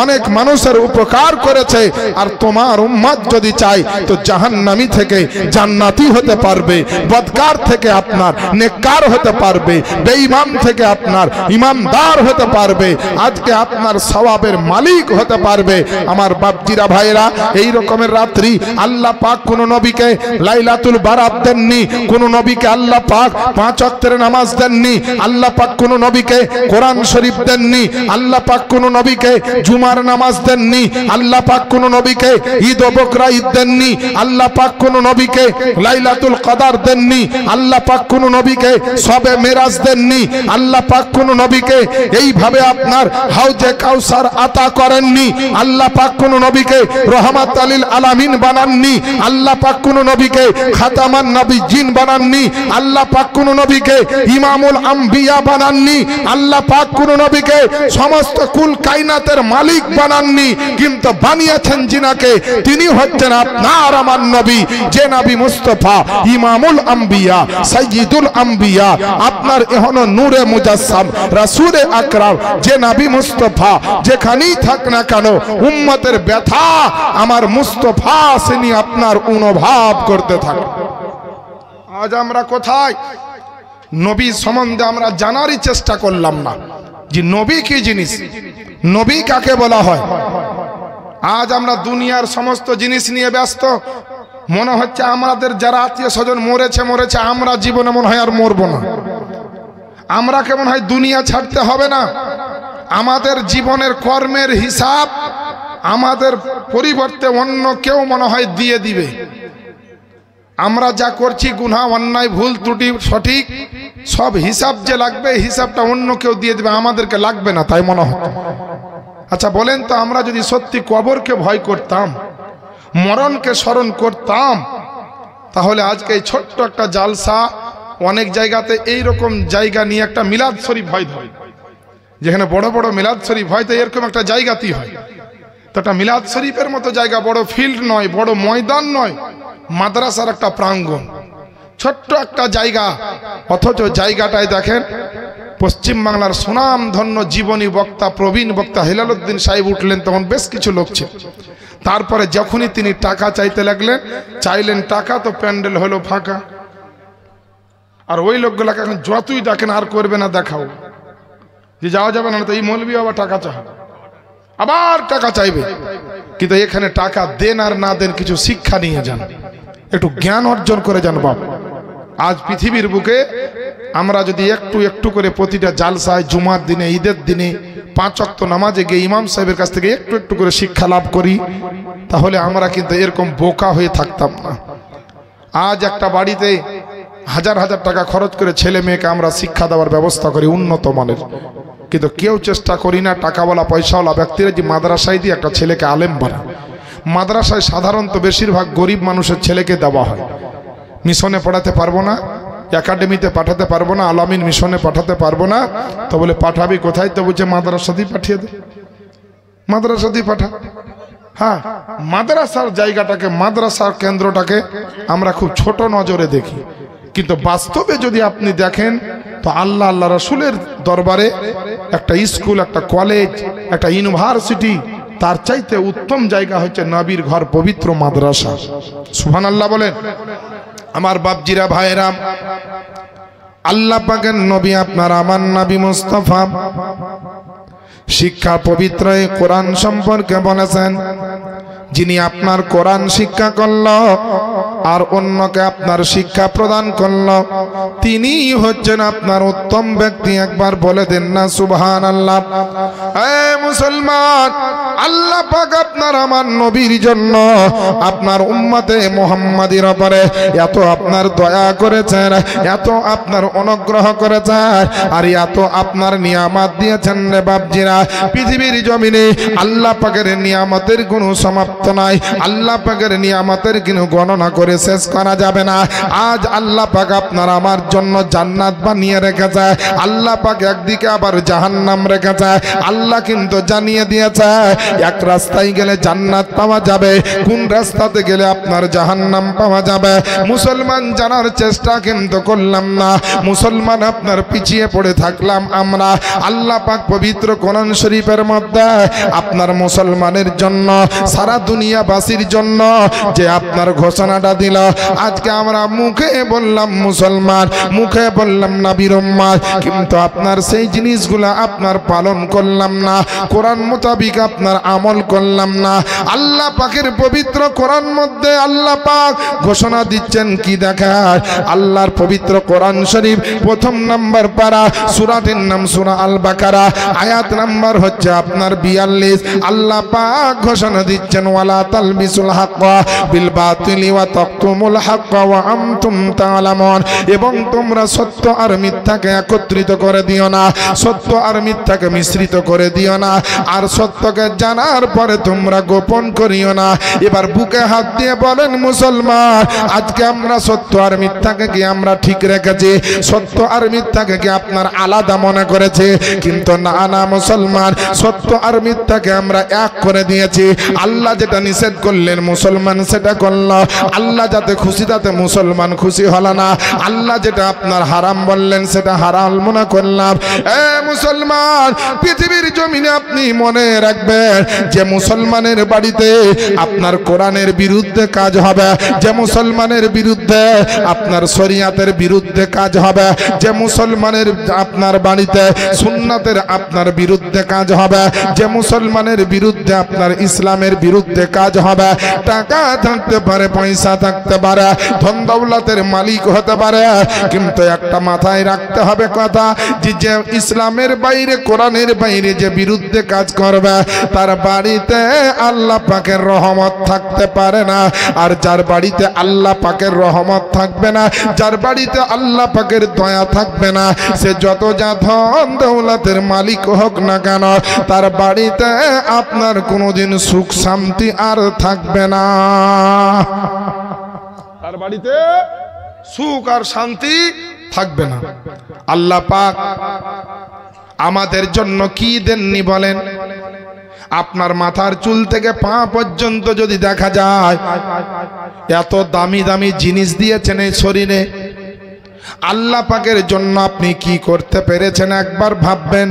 অনেক মানুষের উপকার করেছে, আর তোমার উম্মত যদি চায় তো জাহান্নামী থেকে জান্নাতি হতে পারবে, বদকার থেকে আপনার নেককার হতে পারবে, বেঈমান থেকে আপনার ইমানদার হতে পারবে, আজকে আপনার সওয়াবের মালিক হতে পারবে। আমার বাপজিরা ভাইরা, এই রকমের রাত্রি আল্লাহ পাক কোন নবীকে লাইলাতুল বারাত দেননি, কোন নবীকে আল্লাহ পাক 5 ওয়াক্তের নামাজ দেননি, আল্লাহ পাক কোন নবীকে কোরআন শরীফ দেননি, আল্লাহ পাক কোন নবীকে জুমার নামাজ দেননি, আল্লাহ পাক কোন নবীকে ঈদ ও বকরা ঈদ দেননি, আল্লাহ পাক কোন নবীকে লাইলাতুল কদর দেননি, আল্লাহ পাক কোন নবীকে শবে মেরাজ দেননি, আল্লাহ পাক কোন নবীকে এইভাবে আপনার হাউজে কাউসার আতা করেননি, আল্লাহ পাক কোন নবীকে রহমাতাল লিল আলামিন বানাননি, আল্লাহ পাক কোন নবীকে খাতামান নবিয়্যিন বানাননি, আল্লাহ পাক কোন নবীকে ইমামুল আম্বিয়া বানাননি, আল্লাহ পাক কোন নবীকে সমস্ত কুল কায়নাতের মালিক বানাননি, কিন্তু বানিয়েছেন যিনাকে তিনি হচ্ছেন আপনার আমার নবী। যে নবী মুস্তফা ইমামুল আম্বিয়া সাইয়্যিদুল আম্বিয়া আপনার এখনো নূরে মুজাসসাম রাসূলে আকরাম যে নবী মুস্তফা যেখানেই থাক না কেন উম্মতের ব্যথা আমার মুস্তফা তিনি আপনার অনুভব করতে থাকে। আজ আমরা কোথায়? নবী সম্বন্ধে আমরা জানারই চেষ্টা করলাম না যে নবী কি জিনিস, নবী কাকে বলা হয়। আজ আমরা দুনিয়ার সমস্ত জিনিস নিয়ে ব্যস্ত। মনে হচ্ছে আমাদের যারা আত্মীয় স্বজন মরেছে আমরা জীবনে মনে হয় আর মরবো না। আমরা কেমন হয় দুনিয়া ছাড়তে হবে না, আমাদের জীবনের কর্মের হিসাব আমাদের পরিবর্তে অন্য কেউ মনে হয় দিয়ে দিবে। আমরা যা করছি গুনাহ অন্যায় ভুল ত্রুটি সঠিক সব হিসাব যে লাগবে হিসাবটা অন্য কেউ দিয়ে দিবে, আমাদেরকে লাগবে না তাই মনে হয়। আচ্ছা বলেন তো, আমরা যদি সত্যি কবরকে ভয় করতাম, মরণকে স্মরণ করতাম, তাহলে আজকে এই ছোট্ট একটা জালসা অনেক জায়গাতে এই রকম জায়গা নিয়ে একটা মিলাদ শরীফ হয়, যেখানে বড় বড় মিলাদ শরীফ হয় তো এরকম একটা জায়গাতেই হয়। তো একটা মিলাদ শরীফের মতো জায়গা, বড় ফিল্ড নয়, বড় ময়দান নয়, মাদ্রাসার একটা প্রাঙ্গণ, ছোট্ট একটা জায়গা, অথচ জায়গাটায় দেখেন পশ্চিম বাংলার সুনাম ধন্য জীবনী বক্তা প্রবীণ বক্তা হেলালুদ্দিন সাহেব উঠলেন, তখন বেশ কিছু লোক ছিল। তারপরে যখনই তিনি টাকা চাইতে লাগলেন, চাইলেন টাকা, তো প্যান্ডেল হলো ফাঁকা। আর ওই লোকগুলাকে এখন যতই ডাকেন আর করবে না, দেখাও যে যাওয়া যাবে না, তো এই মৌলবি আবার টাকা চাইবে, আবার টাকা চাইবে। কিন্তু এখানে টাকা দেন আর না দেন কিছু শিক্ষা নিয়ে যান, একটু জ্ঞান অর্জন করে যান। বাপ আজ পৃথিবীর বুকে আমরা যদি একটু একটু করে প্রতিটা জালসায়, জুমার দিনে, ঈদের দিনে, 5 ওয়াক্ত নামাজে গিয়ে ইমাম সাহেবের কাছ থেকে একটু একটু করে শিক্ষা লাভ করি, তাহলে আমরা কিন্তু এরকম বোকা হয়ে থাকতাম না। আজ একটা বাড়িতে হাজার হাজার টাকা খরচ করে ছেলে মেয়েকে আমরা শিক্ষা দেওয়ার ব্যবস্থা করি উন্নত মানের, কিন্তু কেউ চেষ্টা করি না টাকাওয়ালা পয়সাওয়ালা ব্যক্তিরা যে মাদ্রাসায় দিয়ে একটা ছেলেকে আলেম বানায়। মাদ্রাসায় সাধারণত বেশিরভাগ গরিব মানুষের ছেলেকে দেওয়া হয়। মিশনে পড়াতে পারবো না, একাডেমিতে পাঠাতে পারবো না, আলামিন মিশনে পাঠাতে পারবো না, তো বলে পাঠাবি কোথায়? তো বলছে মাদ্রাসাতেই পাঠিয়ে দে, মাদ্রাসাতেই পাঠা। হ্যাঁ, মাদ্রাসার জায়গাটাকে, মাদ্রাসার কেন্দ্রটাকে আমরা খুব ছোট নজরে দেখি, কিন্তু বাস্তবে যদি আপনি দেখেন তো আল্লাহ আল্লাহ রসুলের দরবারে একটা স্কুল, একটা কলেজ, একটা ইউনিভার্সিটি, তার চাইতে উত্তম জায়গা হচ্ছে নবীর ঘর, পবিত্র মাদ্রাসা। সুবহানাল্লাহ বলেন। আমার বাপজিরা ভাইরাম, আল্লাহ পাকের নবী আপনার আমার নবী মুস্তাফা শিক্ষা পবিত্র এই কোরআন সম্পর্কে বলেছেন, যিনি আপনার কোরআন শিক্ষা করল আর অন্যকে আপনার শিক্ষা প্রদান করল, তিনি হচ্ছেন আপনার উত্তম ব্যক্তি। একবার বলে দেন না সুবহানাল্লাহ। এ মুসলমান, আল্লাহ পাক আপনার আমার নবীর জন্য, আপনার উম্মতে মুহাম্মাদির উপরে এত আপনার দয়া করেছেন, এত আপনার অনুগ্রহ করেছেন, আর এত আপনার নিয়ামত দিয়েছেন রে বাপজিরা। পৃথিবীর জমিনে আল্লাহ পাকের নিয়ামতের কোনো সমাপ্ত নাই, আল্লাহ পাকের নিয়ামতের কোনো গণনা করে শেষ করা যাবে না। আজ আল্লাহ পাক আপনার আমার জন্য জান্নাত বানিয়ে রেখেছে, আল্লাহ পাক একদিকে আবার জাহান্নাম রেখেছে। আল্লাহ কিন্তু জানিয়ে দিয়েছে এক রাস্তায় গেলে জান্নাত পাওয়া যাবে, কোন রাস্তাতে গেলে আপনার জাহান্নাম পাওয়া যাবে। মুসলমান জানার চেষ্টা কিন্তু করলাম না, মুসলমান আপনার পিছিয়ে পড়ে থাকলাম আমরা। আল্লাহ পাক পবিত্র কোরআন শরীফের মধ্যে আপনার মুসলমানের জন্য, সারা দুনিয়াবাসীর জন্য যে আপনার ঘোষণাটা দিল, আজকে আমরা মুখে বললাম মুসলমান, মুখে বললাম নবীর উম্মত, কিন্তু আপনার সেই জিনিসগুলো আপনার পালন করলাম না, কোরআন মোতাবিক আপনার আমল করলাম না। আল্লাহ পাকের পবিত্র কোরআন মধ্যে আল্লাহ পাক ঘোষণা দিচ্ছেন কি দেখার, আল্লাহর পবিত্র কোরআন শরীফ প্রথম নাম্বার পারা, সূরাটির নাম সূরা আল বাকারা, আয়াত নাম্বার হচ্ছে আপনার 42। আল্লাহ পাক ঘোষণা দিচ্ছেন ওয়ালা তালবিসুল হাক্কা বিল বাতিলি ওয়া তাকতুমুল হাক্কা ওয়া আনতুম তা'লামুন, এবং তোমরা সত্য আর মিথ্যাকে একত্রিত করে দিও না, সত্য আর মিথ্যাকে মিশ্রিত করে দিও না, আর সত্যকে জানার পরে তোমরা গোপন করিও না। এবার বুকে হাত দিয়ে বলেন মুসলমান, আজকে আমরা সত্য আর মিথ্যাকে কি আমরা ঠিক রেখেছি? সত্য আর মিথ্যাকে কি আপনার আলাদা মনে করেছে? কিন্তু না না মুসলমান, সত্য আর মিথ্যাকে আমরা এক করে দিয়েছি। আল্লাহ যেটা যেটা নিষেধ করলেন মুসলমান সেটা করল, আল্লাহ যাতে খুশি তাতে মুসলমান খুশি হলো না, আল্লাহ যেটা আপনার হারাম বললেন সেটা হারাম মনে করলাম। এ মুসলমান, পৃথিবীর জমিনে আপনি মনে রাখবেন যে মুসলমানের বাড়িতে আপনার কোরআনের বিরুদ্ধে কাজ হবে, যে মুসলমানের বিরুদ্ধে আপনার শরিয়াতের বিরুদ্ধে কাজ হবে, যে মুসলমানের আপনার বাড়িতে সুন্নাতের আপনার বিরুদ্ধে কাজ হবে, যে মুসলমানের বিরুদ্ধে আপনার ইসলামের বিরুদ্ধে কাজ হবে। টাকা থাকতে পারে, পয়সা থাকতে পারে, ধন দৌলতের মালিক হতে পারে, কিন্তু একটা মাথায় রাখতে হবে কথা, যে ইসলামের বাইরে কোরআনের বাইরে যে বিরুদ্ধে কাজ করবে তার বাড়িতে আল্লাহ পাকের রহমত থাকতে পারে না। আর যার বাড়িতে আল্লাহ পাকের রহমত থাকবে না, যার বাড়িতে আল্লাহ পাকের দয়া থাকবে না, সে যত যা ধন দৌলতের মালিক হোক না কেন, তার বাড়িতে আপনার কোনোদিন সুখ শান্তি আর থাকবে না। তার বাড়িতে সুখ আর শান্তি থাকবে না। আল্লাহ পাক আমাদের জন্য কি দেননি বলেন? আপনার মাথার চুল থেকে পা পর্যন্ত যদি দেখা যায়, এত দামি দামি জিনিস দিয়েছেন এই শরীরে। আল্লাহ পাকের জন্য আপনি কি করতে পেরেছেন একবার ভাববেন।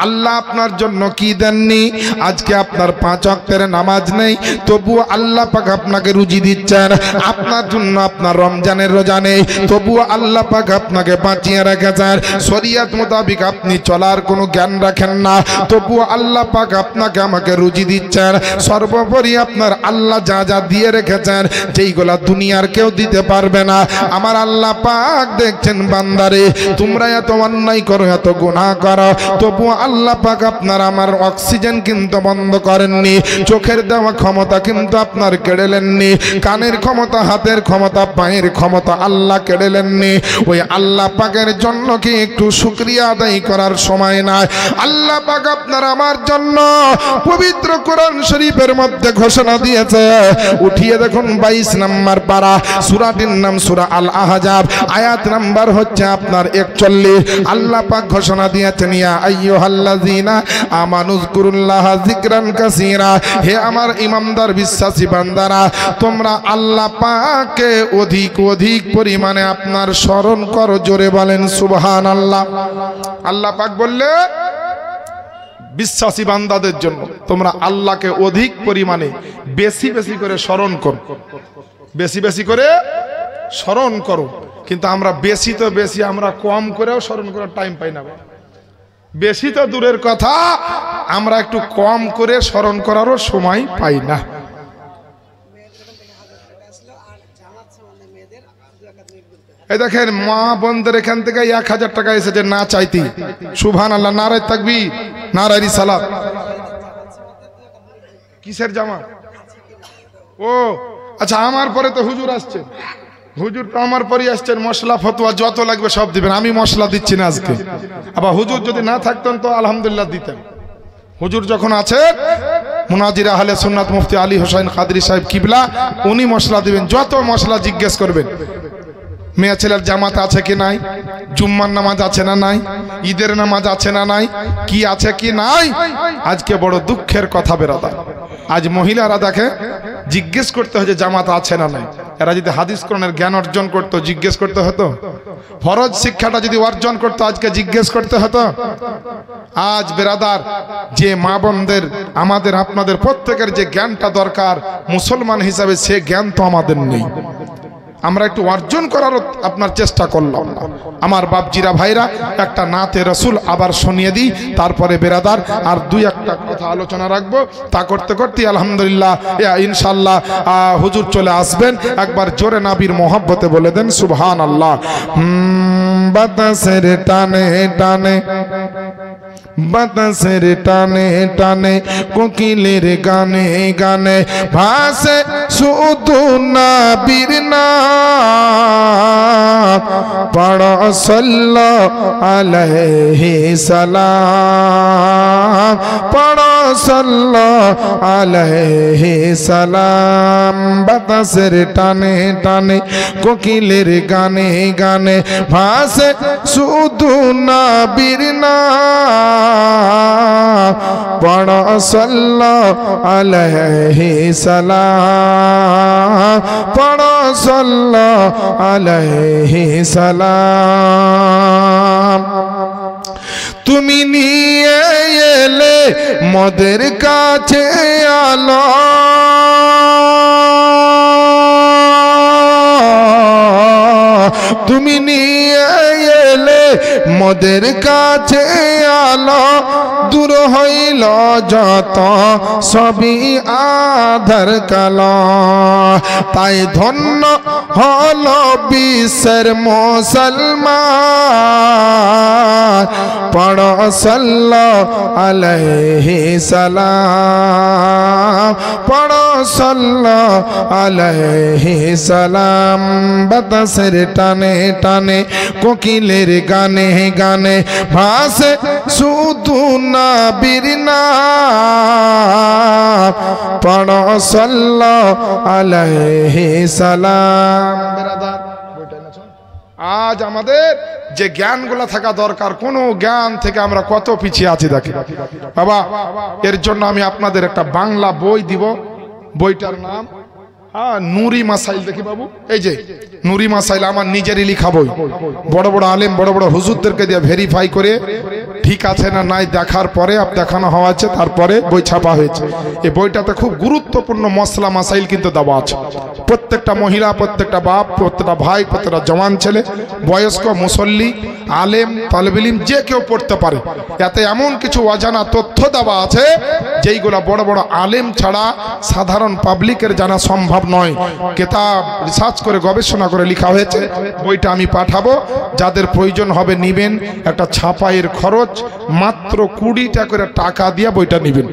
আল্লাহ আপনার জন্য কি দেননি? আজকে আপনার 5 ওয়াক্তের নামাজ নেই, তবুও আল্লাহ পাক আপনাকে রুজি দিচ্ছেন। আপনার জন্য আপনার রমজানের রোজা নেই, তবুও আল্লাহ পাক আপনাকে বাঁচিয়ে রেখেছেন। শরিয়ত মোতাবিক আপনি চলার কোনো জ্ঞান রাখেন না, তবুও আল্লাহ পাক আপনাকে আমাকে রুজি দিচ্ছেন। সর্বোপরি আপনার আল্লাহ যা যা দিয়ে রেখেছেন, যেইগুলা দুনিয়ার কেউ দিতে পারবে না, আমার আল্লাহ পাক দেখছেন বান্দারে তোমরা এত অন্যায় করো, এত গুনাহ করো, তবুও আল্লাহ পাক আপনার আমার অক্সিজেন কিন্তু বন্ধ করেননি, চোখের দেওয়া ক্ষমতা কিন্তু আপনার কেড়ে নেননি, কানের ক্ষমতা, হাতের ক্ষমতা, পায়ের ক্ষমতা আল্লাহ কেড়ে নেননি। ওই আল্লাহ পাকের জন্য কি একটু শুকরিয়া আদায় করার সময় নাই? আল্লাহ পাক আপনার আমার জন্য পবিত্র কোরআন শরীফের মধ্যে ঘোষণা দিয়েছে, উঠিয়ে দেখুন 22 নম্বর পারা, সূরাটির নাম সূরা আল আহজাব, আয়াত নাম্বার হচ্ছে আপনার 41। আল্লাহ পাক ঘোষণা দিয়েছেন, ইয়া আইয়ুহাল্লাযীনা আমানুযকুরুল্লাহা যিকরান কাসীরা, হে আমার ইমানদার বিশ্বাসী বান্দারা, তোমরা আল্লাহ পাককে অধিক অধিক পরিমাণে আপনার স্মরণ করো। জোরে বলেন সুবহানাল্লাহ। আল্লাহ পাক বললে বিশ্বাসী বান্দাদের জন্য তোমরা আল্লাহকে অধিক পরিমাণে বেশি বেশি করে স্মরণ করো, বেশি বেশি করে স্মরণ করো। কিন্তু আমরা বেশি তো বেশি, আমরা কম করেও স্মরণ করার টাইম পাই না। বেশি তো দূরের কথা, আমরা একটু কম করে স্মরণ করারও সময় পাই না। এই দেখেন মা বোনদের এখান থেকে 1000 টাকা এসেছে না চাইতি। সুবহানাল্লাহ, নারায়ে তাকবীর, নারায়ে রিসালাত। কিসের জামা? ও আচ্ছা, আমার পরে তো হুজুর আসছে, হুজুর তো আমার পরে আসছেন, মশলা ফতোয়া যত লাগবে সব দিবেন। আমি মশলা দিচ্ছি না আজকে। আবার হুজুর যদি না থাকতেন তো আলহামদুলিল্লাহ দিতেন। হুজুর যখন আছেন, মুনাজির আহলে সুন্নাত মুফতি আলী হোসেন কাদরি সাহেব কিবলা, উনি মশলা দিবেন। যত মশলা জিজ্ঞেস করবেন, মেয়ে ছেলের জামাত আছে কি নাই, জুম্মার নামাজ আছে না নাই, ঈদের নামাজ আছে না নাই, কি আছে কি নাই। আজকে বড় দুঃখের কথা বেরাদার, আজ মহিলারা দেখে জিজ্ঞেস করতে হয় যে জামাত আছে না নাই। এরা যদি হাদিস কোরআনের জ্ঞান অর্জন করতো, জিজ্ঞেস করতে হতো। ফরজ শিক্ষাটা যদি অর্জন করতো, আজকে জিজ্ঞেস করতে হতো। আজ বেরাদার, যে মা বোনদের আমাদের আপনাদের প্রত্যেকের যে জ্ঞানটা দরকার মুসলমান হিসাবে, সে জ্ঞান তো আমাদের নেই। আমরা একটু অর্জন করার আপনার চেষ্টা করলাম না। আমার বাপজিরা ভাইরা, একটা নাতে রসুল আবার শুনিয়ে দিই, তারপরে বেরাদার আর 2-1টা কথা আলোচনা রাখবো। তা করতে করতে আলহামদুলিল্লাহ ইনশাল্লাহ হুজুর চলে আসবেন। একবার জোরে নাবির মোহব্বতে বলে দেন সুবহানাল্লাহ। বাতাসের টানে টানে, বাতাসের টানে টানে, কোকিলের গানে গানে ভাসে শুধু নবীর নাম, পড়ো সাল্লাল্লাহু আলাইহি সালাম, পড়ো সাল্লাল্লাহু আলাইহি সালাম। বাতাসের টানে টানে কোকিলের গানে গানে ভাসে শুধু নবীর নাম, পড়ো সাল্লাল্লাহু আলাইহি সালাম, পড়ো সাল্লাল্লাহু আলাইহি সালাম। তুমি নিয়ে এলে মোদের কাছে আলো, তুমি নিয়ে এলে মোদের কাছে আলো, দূর হইল যত সবই আধার কালো। তাই ধন্য হল বিশ্বের মুসলমান, পড়ো সাল্লাল্লাহু আলাইহি সালাম, পড়ো সাল্লাল্লাহু আলাইহি সালাম। বাতাসের টানে টানে কোকিলের গানে গানে ভাসে শুধু নবীর নাম, পড়ো সাল্লাল্লাহু আলাইহি সালাম। আজ আমাদের যে জ্ঞানগুলো থাকা দরকার, কোন জ্ঞান থেকে আমরা কত পিছিয়ে আছি দেখে বাবা। এর জন্য আমি আপনাদের একটা বাংলা বই দিব, বইটার নাম নুরি মাসাইল। দেখি বাবু, এই যে নুরি মাসাইল আমার নিজেরই লেখা বই, বড় বড় আলেম বড় বড় হুজুরদেরকে দিয়ে ভেরিফাই করে ঠিক আছে না নাই দেখার পরে দেখানো হওয়া আছে, তারপরে বই ছাপা হয়েছে। এই বইটাতে খুব গুরুত্বপূর্ণ মশলা মাসাইল কিন্তু দেওয়া আছে। প্রত্যেকটা মহিলা, প্রত্যেকটা বাপ, প্রত্যেকটা ভাই, প্রত্যেকটা জওয়ান ছেলে, বয়স্ক, মুসল্লি, আলেম, তালেব ইলম যে কেউ পড়তে পারে। এতে এমন কিছু অজানা তথ্য দেওয়া আছে যেইগুলো বড় বড় আলেম ছাড়া সাধারণ পাবলিকের জানা সম্ভব নয়। কিতাব রিসার্চ করে গবেষণা করে লেখা হয়েছে। বইটা আমি পাঠাবো, যাদের প্রয়োজন হবে নিবেন। একটা ছাপাইয়ের খরচ মাত্র 20 করে টাকা দিয়ে বইটা নিবেন।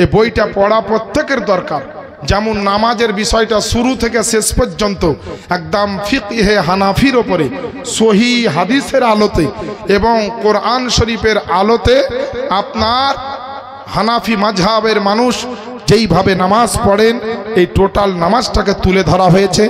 এই বইটা পড়া প্রত্যেকের দরকার। যেমন নামাজের বিষয়টা শুরু থেকে শেষ পর্যন্ত একদম ফিকহে হানাফির ওপরে সহি হাদিসের আলোতে এবং কোরআন শরীফের আলোতে আপনার হানাফি মাযহাবের মানুষ যেইভাবে নামাজ পড়েন এই টোটাল নামাজটাকে তুলে ধরা হয়েছে।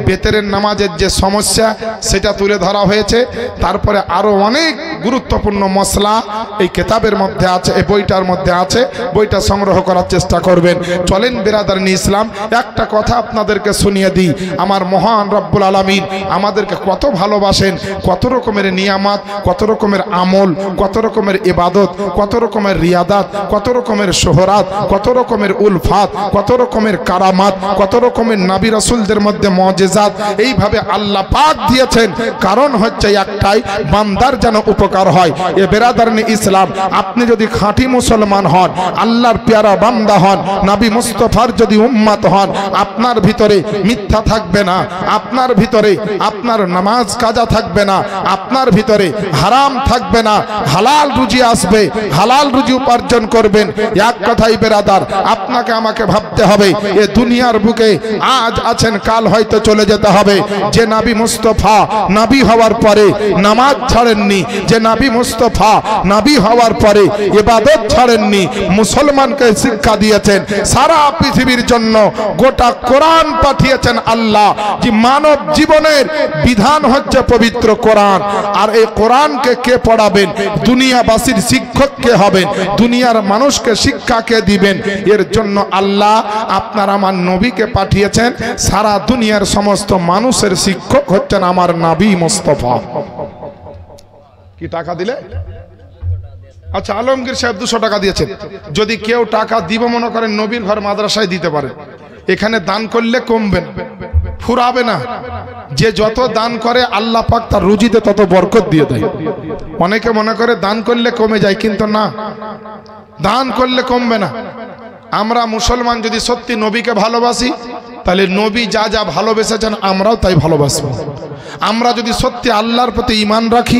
বেতেরের নামাজের যে সমস্যা সেটা তুলে ধরা হয়েছে। তারপরে আরো অনেক গুরুত্বপূর্ণ মশলা এই কিতাবের মধ্যে আছে, এই বইটার মধ্যে আছে। বইটা সংগ্রহ করার চেষ্টা করবেন। চলেন বিরাদারিন ইসলাম, একটা কথা আপনাদেরকে শুনিয়ে দিই। আমার মহান রব্বুল আলামিন আমাদেরকে কত ভালোবাসেন, কত রকমের নিয়ামত, কত রকমের আমল, কত রকমের ইবাদত, কত রকমের রিয়াদাত, কত রকমের শোহরাত, কত রকমের উলফাত, কত রকমের কারামাত, কত রকমের নবী রাসূলদের মধ্যে মুজিজাত এইভাবে আল্লাহ পাক দিয়েছেন। কারণ হচ্ছে একটাই, বান্দার যেন উপকার হয়। এ বেরাদারিন ইসলাম, আপনি যদি খাঁটি মুসলমান হন, আল্লাহর পেয়ারা বান্দা হন, নবী মুস্তাফার যদি উম্মত হন, আপনার ভিতরে মিথ্যা থাকবে না, আপনার ভিতরে আপনার নামাজ কাজা থাকবে না, আপনার ভিতরে হারাম থাকবে না, হালাল রুজি আসবে, হালাল রুজি উপার্জন করবেন। এক কথাই বেরাদার, আপনাকে আমাকে ভাবতে হবে এ দুনিয়ার বুকে আজ আছেন, কাল হয়তো চলে যেতে হবে। যে নবী মুস্তাফা নবী হওয়ার পরে নামাজ ছাড়েননি, যে নবী মুস্তাফা নবী হওয়ার পরে ইবাদত ছাড়েননি, মুসলমানকে শিক্ষা দিয়েছেন, সারা পৃথিবীর জন্য গোটা কোরআন পাঠিয়েছেন আল্লাহ। যে মানব জীবনের বিধান হচ্ছে পবিত্র কোরআন। আর এই কোরআনকে কে পড়াবেন? দুনিয়াবাসীর শিক্ষক কে হবেন? দুনিয়ার মানুষকে শিক্ষা কে দিবেন? এর জন্য আল্লাহ আপনার আমার নবীকে পাঠিয়েছেন। সারা দুনিয়ার সমস্ত মানুষের শিক্ষক হচ্ছেন আমার নবী মুস্তাফা। কি টাকা দিলে? আচ্ছা, আলমগীর সাহেব 200 টাকা দিয়েছেন। যদি কেউ টাকা দিব মনে করেন, নবীর ঘর মাদ্রাসায় দিতে পারে। এখানে দান করলে কমবে না, ফুরাবে না। যে যত দান করে আল্লাহ পাক তার রুজিতে তত বরকত দিয়ে দেয়। অনেকে মনে করে দান করলে কমে যায়, কিন্তু না, দান করলে কমবে না। আমরা মুসলমান যদি সত্যি নবীকে ভালোবাসি, তাহলে নবী যা যা ভালোবেসেছেন আমরাও তাই ভালোবাসবো। আমরা যদি সত্যি আল্লাহর প্রতি ঈমান রাখি,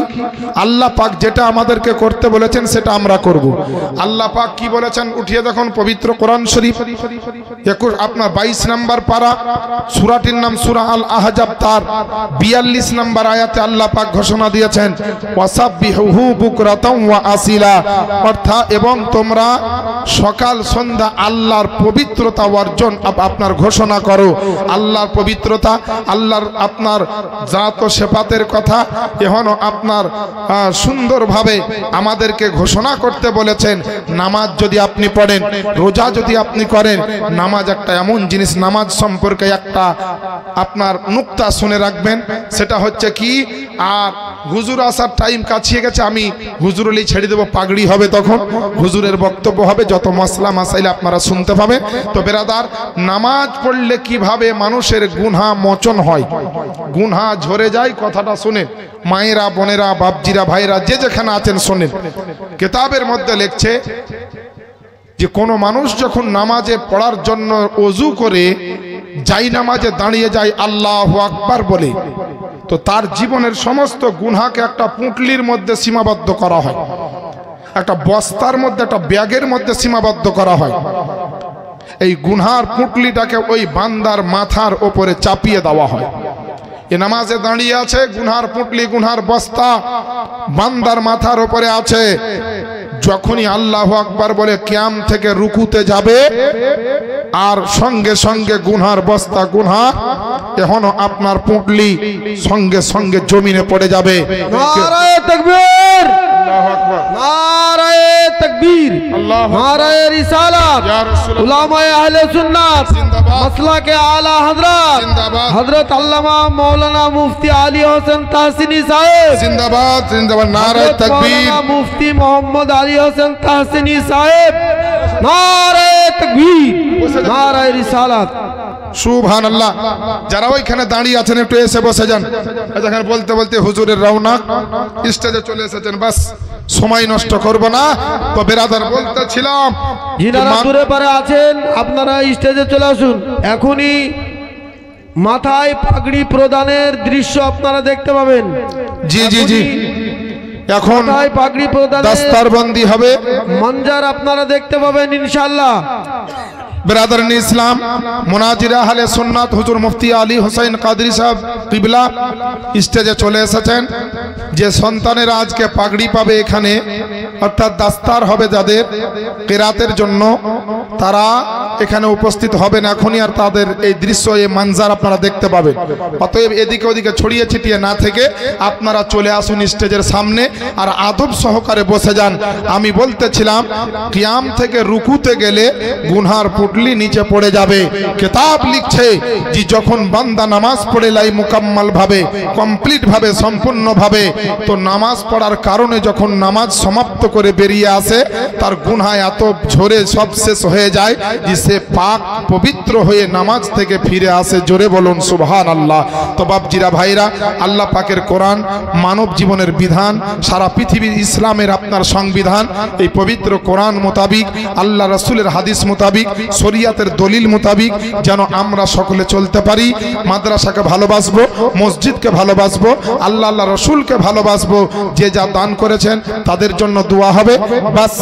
আল্লাহ পাক যেটা আমাদেরকে করতে বলেছেন সেটা আমরা করব। আল্লাহ পাক কি বলেছেন উঠিয়ে দেখুন পবিত্র কোরআন শরীফ 22 নম্বর পারা, সূরাটির নাম সূরা আল আহজাব, তার 42 নম্বর আয়াতে আল্লাহ পাক ঘোষণা দিয়েছেন ওয়াসাব্বিহুহু বুকরাতাও ওয়া আসিলা, অর্থাৎ এবং তোমরা সকাল সন্ধ্যা আল্লাহর পবিত্রতা অর্জন আপনার ঘোষণা করো। আল্লাহর পবিত্রতা, আল্লাহর আপনার জাত ও সিফাতের কথা এখনো আপনার সুন্দরভাবে আমাদেরকে ঘোষণা করতে বলেছেন। নামাজ যদি আপনি পড়েন, রোজা যদি আপনি করেন, নামাজ একটা এমন জিনিস, নামাজ সম্পর্কে একটা আপনার নুকতা শুনে রাখবেন, সেটা হচ্ছে কি, আর হুজুর আসার টাইম কাছিয়ে গেছে, আমি হুজুরলি ছেড়ে দেবো, পাগড়ি হবে তখন হুজুরের বক্তব্য হবে, যত মাসলা মাসাইল আপনারা শুনতে পাবেন। তো বেরাদার, নামাজ পড়লে কিভাবে মানুষের গুনাহ মোচন হয়, গুনাহ ঝরে যায়, কথাটা শুনে মায়েরা, বোনেরা, বাপজিরা, ভাইরা যে যেখানে আছেন শোনেন। কিতাবের মধ্যে লিখছে যে কোনো মানুষ যখন নামাজে পড়ার জন্য ওযু করে যাই নামাজে দাঁড়িয়ে যায় আল্লাহু আকবার বলে, তো তার জীবনের সমস্ত গুনাহকে একটা পুঁটলির মধ্যে সীমাবদ্ধ করা হয়, একটা বস্তার মধ্যে, একটা ব্যাগের মধ্যে সীমাবদ্ধ করা হয়। এই গুনার পুঁটলিটাকে ওই বান্দার মাথার ওপরে চাপিয়ে দেওয়া হয়। এ নামাজে দাঁড়িয়ে আছে, গুনার পুঁটলি, গুনার বস্তা বান্দার মাথার ওপরে আছে। যখনই আল্লাহু আকবার বলে কিয়াম থেকে রুকুতে যাবে, আর সঙ্গে সঙ্গে গুনার বস্তা, গুনাহ এখনো আপনার পুঁটলি সঙ্গে সঙ্গে জমিনে পড়ে যাবে। নারায়ে তাকবীর, আল্লাহু আকবার, নারায়ে তাকবীর, নারায়ে রিসালাত, উলামায়ে আহলে সুন্নাত, মাসলাকে আলা হযরত হযরত আল্লামা মাওলানা মুফতি আলী হোসেন তাহসিনী সাহেব জিন্দাবাদ, জিন্দাবাদ, নারায়ে তাকবীর, মুফতি মোহাম্মদ আলী হোসেন তাহসিনী সাহেব, নারায়ে তাকবীর, নারায়ে রিসালাত, সুবহানাল্লাহ। যারা ওইখানে দাঁড়িয়ে আছেন একটু এসে বসে যান। এখানে বলতে বলতে হুজুরের রওনা, স্টেজে চলে এসেছেন, বাস সময় নষ্ট করব না। তো বেরাদার বলতেছিলাম, যিনারা দূরে পারে আছেন আপনারা স্টেজে চলে আসুন। এখনই মাথায় পাগড়ি প্রদানের দৃশ্য আপনারা দেখতে পাবেন। জি জি জি, এখন মাথায় পাগড়ি প্রদানের দস্তারবন্দি হবে, মঞ্জার আপনারা দেখতে পাবেন ইনশাআল্লাহ। बिरादरान इस्लाम मुनाजिर आहले सुन्नत हुजूर मुफ्ती आली हुसैन कादरी साहब किबला स्टेजे चले एसेছেন। যে সন্তানেরা আজকে পাগড়ি পাবে এখানে, অর্থাৎ দাস্তার হবে যাদের কিরাতের জন্য, তারা এখানে উপস্থিত হবেন এখনই, আর তাদের এই দৃশ্য, এই মঞ্জার আপনারা দেখতে পাবেন। অতএব এদিকে ওদিকে ছড়িয়ে ছিটিয়ে না থেকে আপনারা চলে আসুন স্টেজের সামনে, আর আদব সহকারে বসে যান। আমি বলতেছিলাম, কিয়াম থেকে রুকুতে গেলে গুনহার পুটলি নিচে পড়ে যাবে। কিতাব লিখছে যে যখন বান্দা নামাজ পড়ে লাই মুকাম্মাল ভাবে, কমপ্লিট ভাবে, সম্পূর্ণ ভাবে, তো নামাজ পড়ার কারণে যখন নামাজ সমাপ্ত করে বেরিয়ে আসে, তার গুনাহ এত ঝরে সব শেষ হয়ে যায় যে সে পাক পবিত্র হয়ে নামাজ থেকে ফিরে আসে। জোরে বলুন সুবহানাল্লাহ। তো বাপজিরা, ভাইরা, আল্লাহ পাকের কোরআন মানব জীবনের বিধান, সারা পৃথিবীর ইসলামের আপনার সংবিধান, এই পবিত্র কোরআন মোতাবিক, আল্লাহ রাসূলের হাদিস মোতাবিক, শরিয়াতের দলিল মোতাবিক যেন আমরা সকলে চলতে পারি। মাদ্রাসাকে ভালোবাসবো, মসজিদকে ভালোবাসবো, আল্লাহ আল্লাহ রসুলকে ভালোবাসবো। যে যা দান করেছেন তাদের জন্য দোয়া হবে। বাস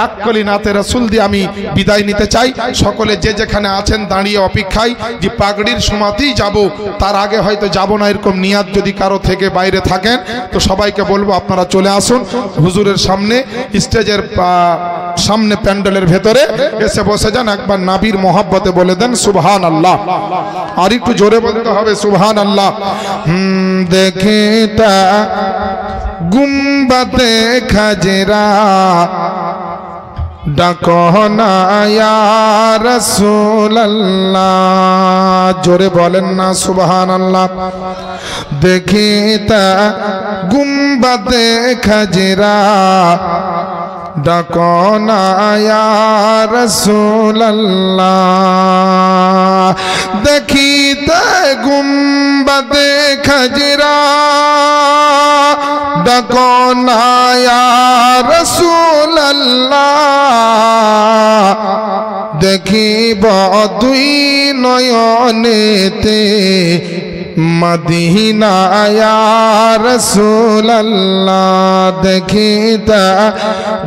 এক কলি নাতে রসুল দিয়ে আমি বিদায় নিতে চাই। সকলে যে যেখানে আছেন দাঁড়িয়ে অপেক্ষায় যে পাগড়ির সমাতেই যাব, তার আগে হয়তো যাব না, এরকম নিয়াত যদি কারো থেকে বাইরে থাকেন তো সবাইকে বলবো আপনারা চলে আসুন হুজুরের সামনে, স্টেজের সামনে প্যান্ডেলের ভেতরে এসে বসে যান। একবার নাবির মোহাব্বতে বলে দেন সুবহানাল্লাহ। আর একটু জোরে বলতে হবে সুবহানাল্লাহ। দেখেতা গুম্বাতে খাজরা ডাকো না ইয়া রাসূলুল্লাহ, জোরে বলেন না সুবহানাল্লাহ। দেখিতা গুম্বাতে খাজরা ডাকো না ইয়া রাসূলুল্লাহ, দেখিতে গুম্বদে খজরা ডাকো না ইয়া রাসূলুল্লাহ দেখিব দুই নয়নেতে মদিনা ইয়া রাসূলুল্লাহ দেখিতে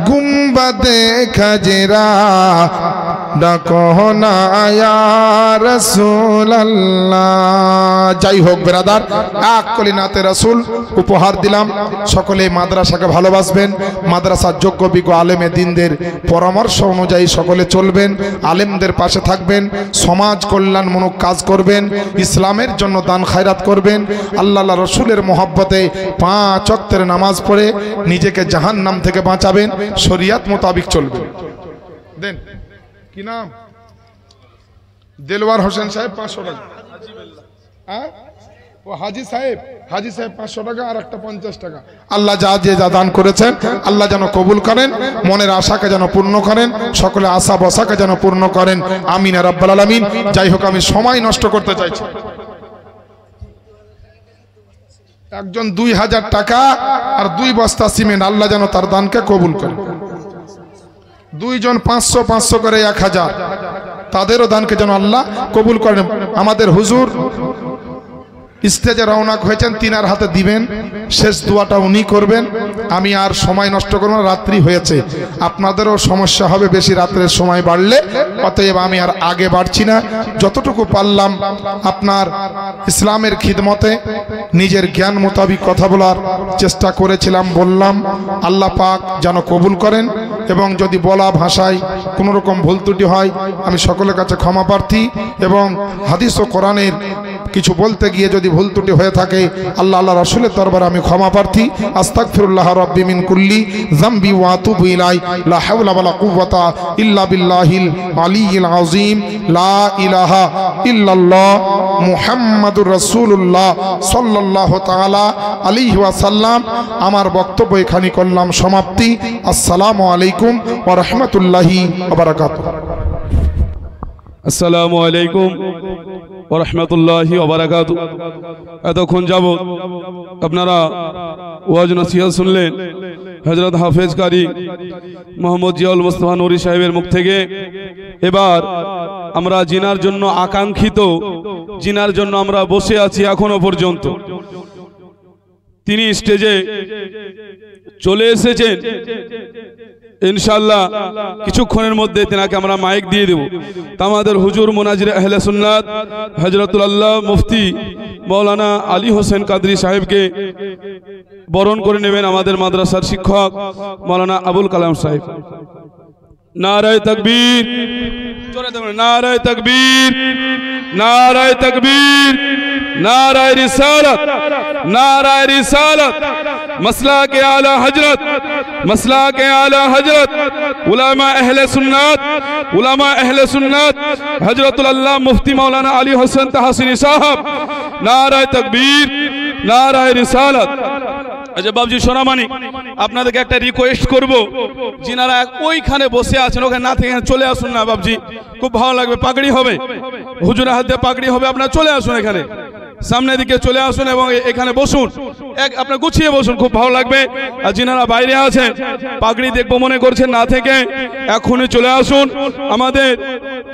গুম্বদে খজরা ডাকো না ইয়া রাসূলুল্লাহ। যাই হোক ব্রাদার, এক কলিনাতে রাসূল উপহার দিলাম। সকলে মাদ্রাসাকে ভালোবাসবেন, মাদ্রাসার যোগ্য বিজ্ঞ আলেমে দিনদের পরামর্শ অনুযায়ী সকলে চলবেন, আলেমদের পাশে থাকবেন, সমাজ কল্যাণমূলক কাজ করবেন, ইসলামের জন্য দান খায়রাত করবেন, আল্লাহ রসুলের মহব্বতে 5 ওয়াক্তের নামাজ পড়ে নিজেকে জাহান্নাম থেকে বাঁচাবেন, শরিয়াত মোতাবিক চলবেন। দেন কি নাম? দেলওয়ার হোসেন সাহেব 500 টাকা। হ্যাঁ ও হাজি সাহেব 500 টাকা আর একটা 50 টাকা। আল্লাহ যা দান করেছেন আল্লাহ যেন কবুল করেন, মনের আশাকে যেন পূর্ণ করেন, সকলে আশা বসাকে যেন পূর্ণ করেন, আমিন রাব্বাল আলামিন। যাই হোক, আমি সময় নষ্ট করতে চাইছি। একজন 2000 টাকা আর 2 বস্তা সিমেন্ট, আল্লাহ যেন তার দানকে কবুল করেন। 2 জন 500 করে 1000, তাদেরও দানকে যেন আল্লাহ কবুল করেন। আমাদের হুজুর স্টেজে রওনা হয়েছেন, তিনার হাতে দিবেন, শেষ দোয়াটা উনি করবেন। আমি আর সময় নষ্ট করব না, রাত্রি হয়েছে, আপনাদেরও সমস্যা হবে বেশি রাত্রের সময় বাড়লে, অতএব আমি আর আগে বাড়ছি না। যতটুকু পারলাম আপনার ইসলামের খিদমতে নিজের জ্ঞান মোতাবিক কথা বলার চেষ্টা করেছিলাম, বললাম। আল্লাহ পাক যেন কবুল করেন, এবং যদি বলা ভাষায় কোনো রকম ভুল ত্রুটি হয় আমি সকলের কাছে ক্ষমা প্রার্থী, এবং হাদিস ও কোরআনের কিছু বলতে গিয়ে যদি ভুল ত্রুটি হয়ে থাকে আল্লাহ রাসূলের দরবারে আমি ক্ষমা প্রার্থী। আস্তাগফিরুল্লাহ রাব্বি মিন কুল্লি যামবি ওয়া আতুবু ইলাইহি লা হাওলা ওয়ালা কুওয়াতা ইল্লা বিল্লাহিল আলিয়্যিল আযীম। লা ইলাহা ইল্লাল্লাহ মুহাম্মাদুর রাসূলুল্লাহ সাল্লাল্লাহু তাআলা আলাইহি ওয়াসাল্লাম। আমার বক্তব্য এখানে করলাম সমাপ্তি। আসসালামু আলাইকুম ওয়া রাহমাতুল্লাহি ওয়া বারাকাতুহু। আসসালামু আলাইকুম ওয়া রাহমাতুল্লাহি ওয়া বারাকাতুহু। এতক্ষণ যাবত আপনারা ওয়াজ নসিহত শুনলেন হযরত হাফেজ কারি মোহাম্মদ জিয়াউল মুস্তাফা নুরী সাহেবের মুখ থেকে। এবার আমরা জিনার জন্য আকাঙ্ক্ষিত, জিনার জন্য আমরা বসে আছি এখনো পর্যন্ত, তিনি স্টেজে চলে এসেছেন। ইনশাআল্লাহ কিছুক্ষণের মধ্যে তেনাকে আমরা মাইক দিয়ে দেব। তা আমাদের হুজুর মুনাজির আহলে সুন্নাত হযরতুল আল্লাহ মুফতি মাওলানা আলী হোসেন কাদরি সাহেবকে বরণ করে নেবেন আমাদের মাদ্রাসার শিক্ষক মাওলানা আবুল কালাম সাহেব। নারায়ে তাকবীর, জোরে দেবেন নারায়ে তাকবীর, নারায়ে তাকবীর, নারায়ে রিসালাত, নারায়ে রিসালাত, मसलाके आला हजरत, मसलाके आला हजरत, उलमा अहले सुन्नत, उलमा अहले सुन्नत हजरतुल अल्लाह मुफ्ती मौलाना अली हुसैन तहसीनी साहब। नाराए तकबीर, नाराए रिसालत। আচ্ছা বাবজি সোনামানি, আপনাদেরকে একটা রিকোয়েস্ট করব, যিনারা ওইখানে বসে আছেন ওখানে না থেকে চলে আসুন না বাবজি, খুব ভালো লাগবে। পাগড়ি হবে, হুজুরের হাতে পাগড়ি হবে, আপনারা চলে আসুন, এখানে সামনের দিকে চলে আসুন এবং এখানে বসুন, আপনারা গুছিয়ে বসুন, খুব ভালো লাগবে। আর যিনারা বাইরে আছেন পাগড়ি দেখবো মনে করছেন, না থেকে এখনই চলে আসুন, আমাদের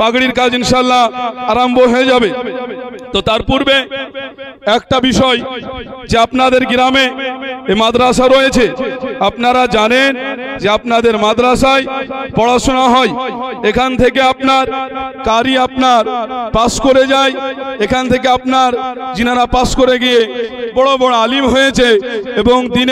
পাগড়ির কাজ ইনশাআল্লাহ আরম্ভ হয়ে যাবে। তো তার পূর্বে একটা বিষয়, যে আপনাদের গ্রামে এই মাদ্রাসা রয়েছে, আপনারা জানেন যে আপনাদের মাদ্রাসায় পড়াশোনা হয়, এখান থেকে আপনার কারি আপনার পাস করে যায়, এখান থেকে আপনার যিনারা পাস করে গিয়ে বড় বড় আলিম হয়েছে এবং দিনে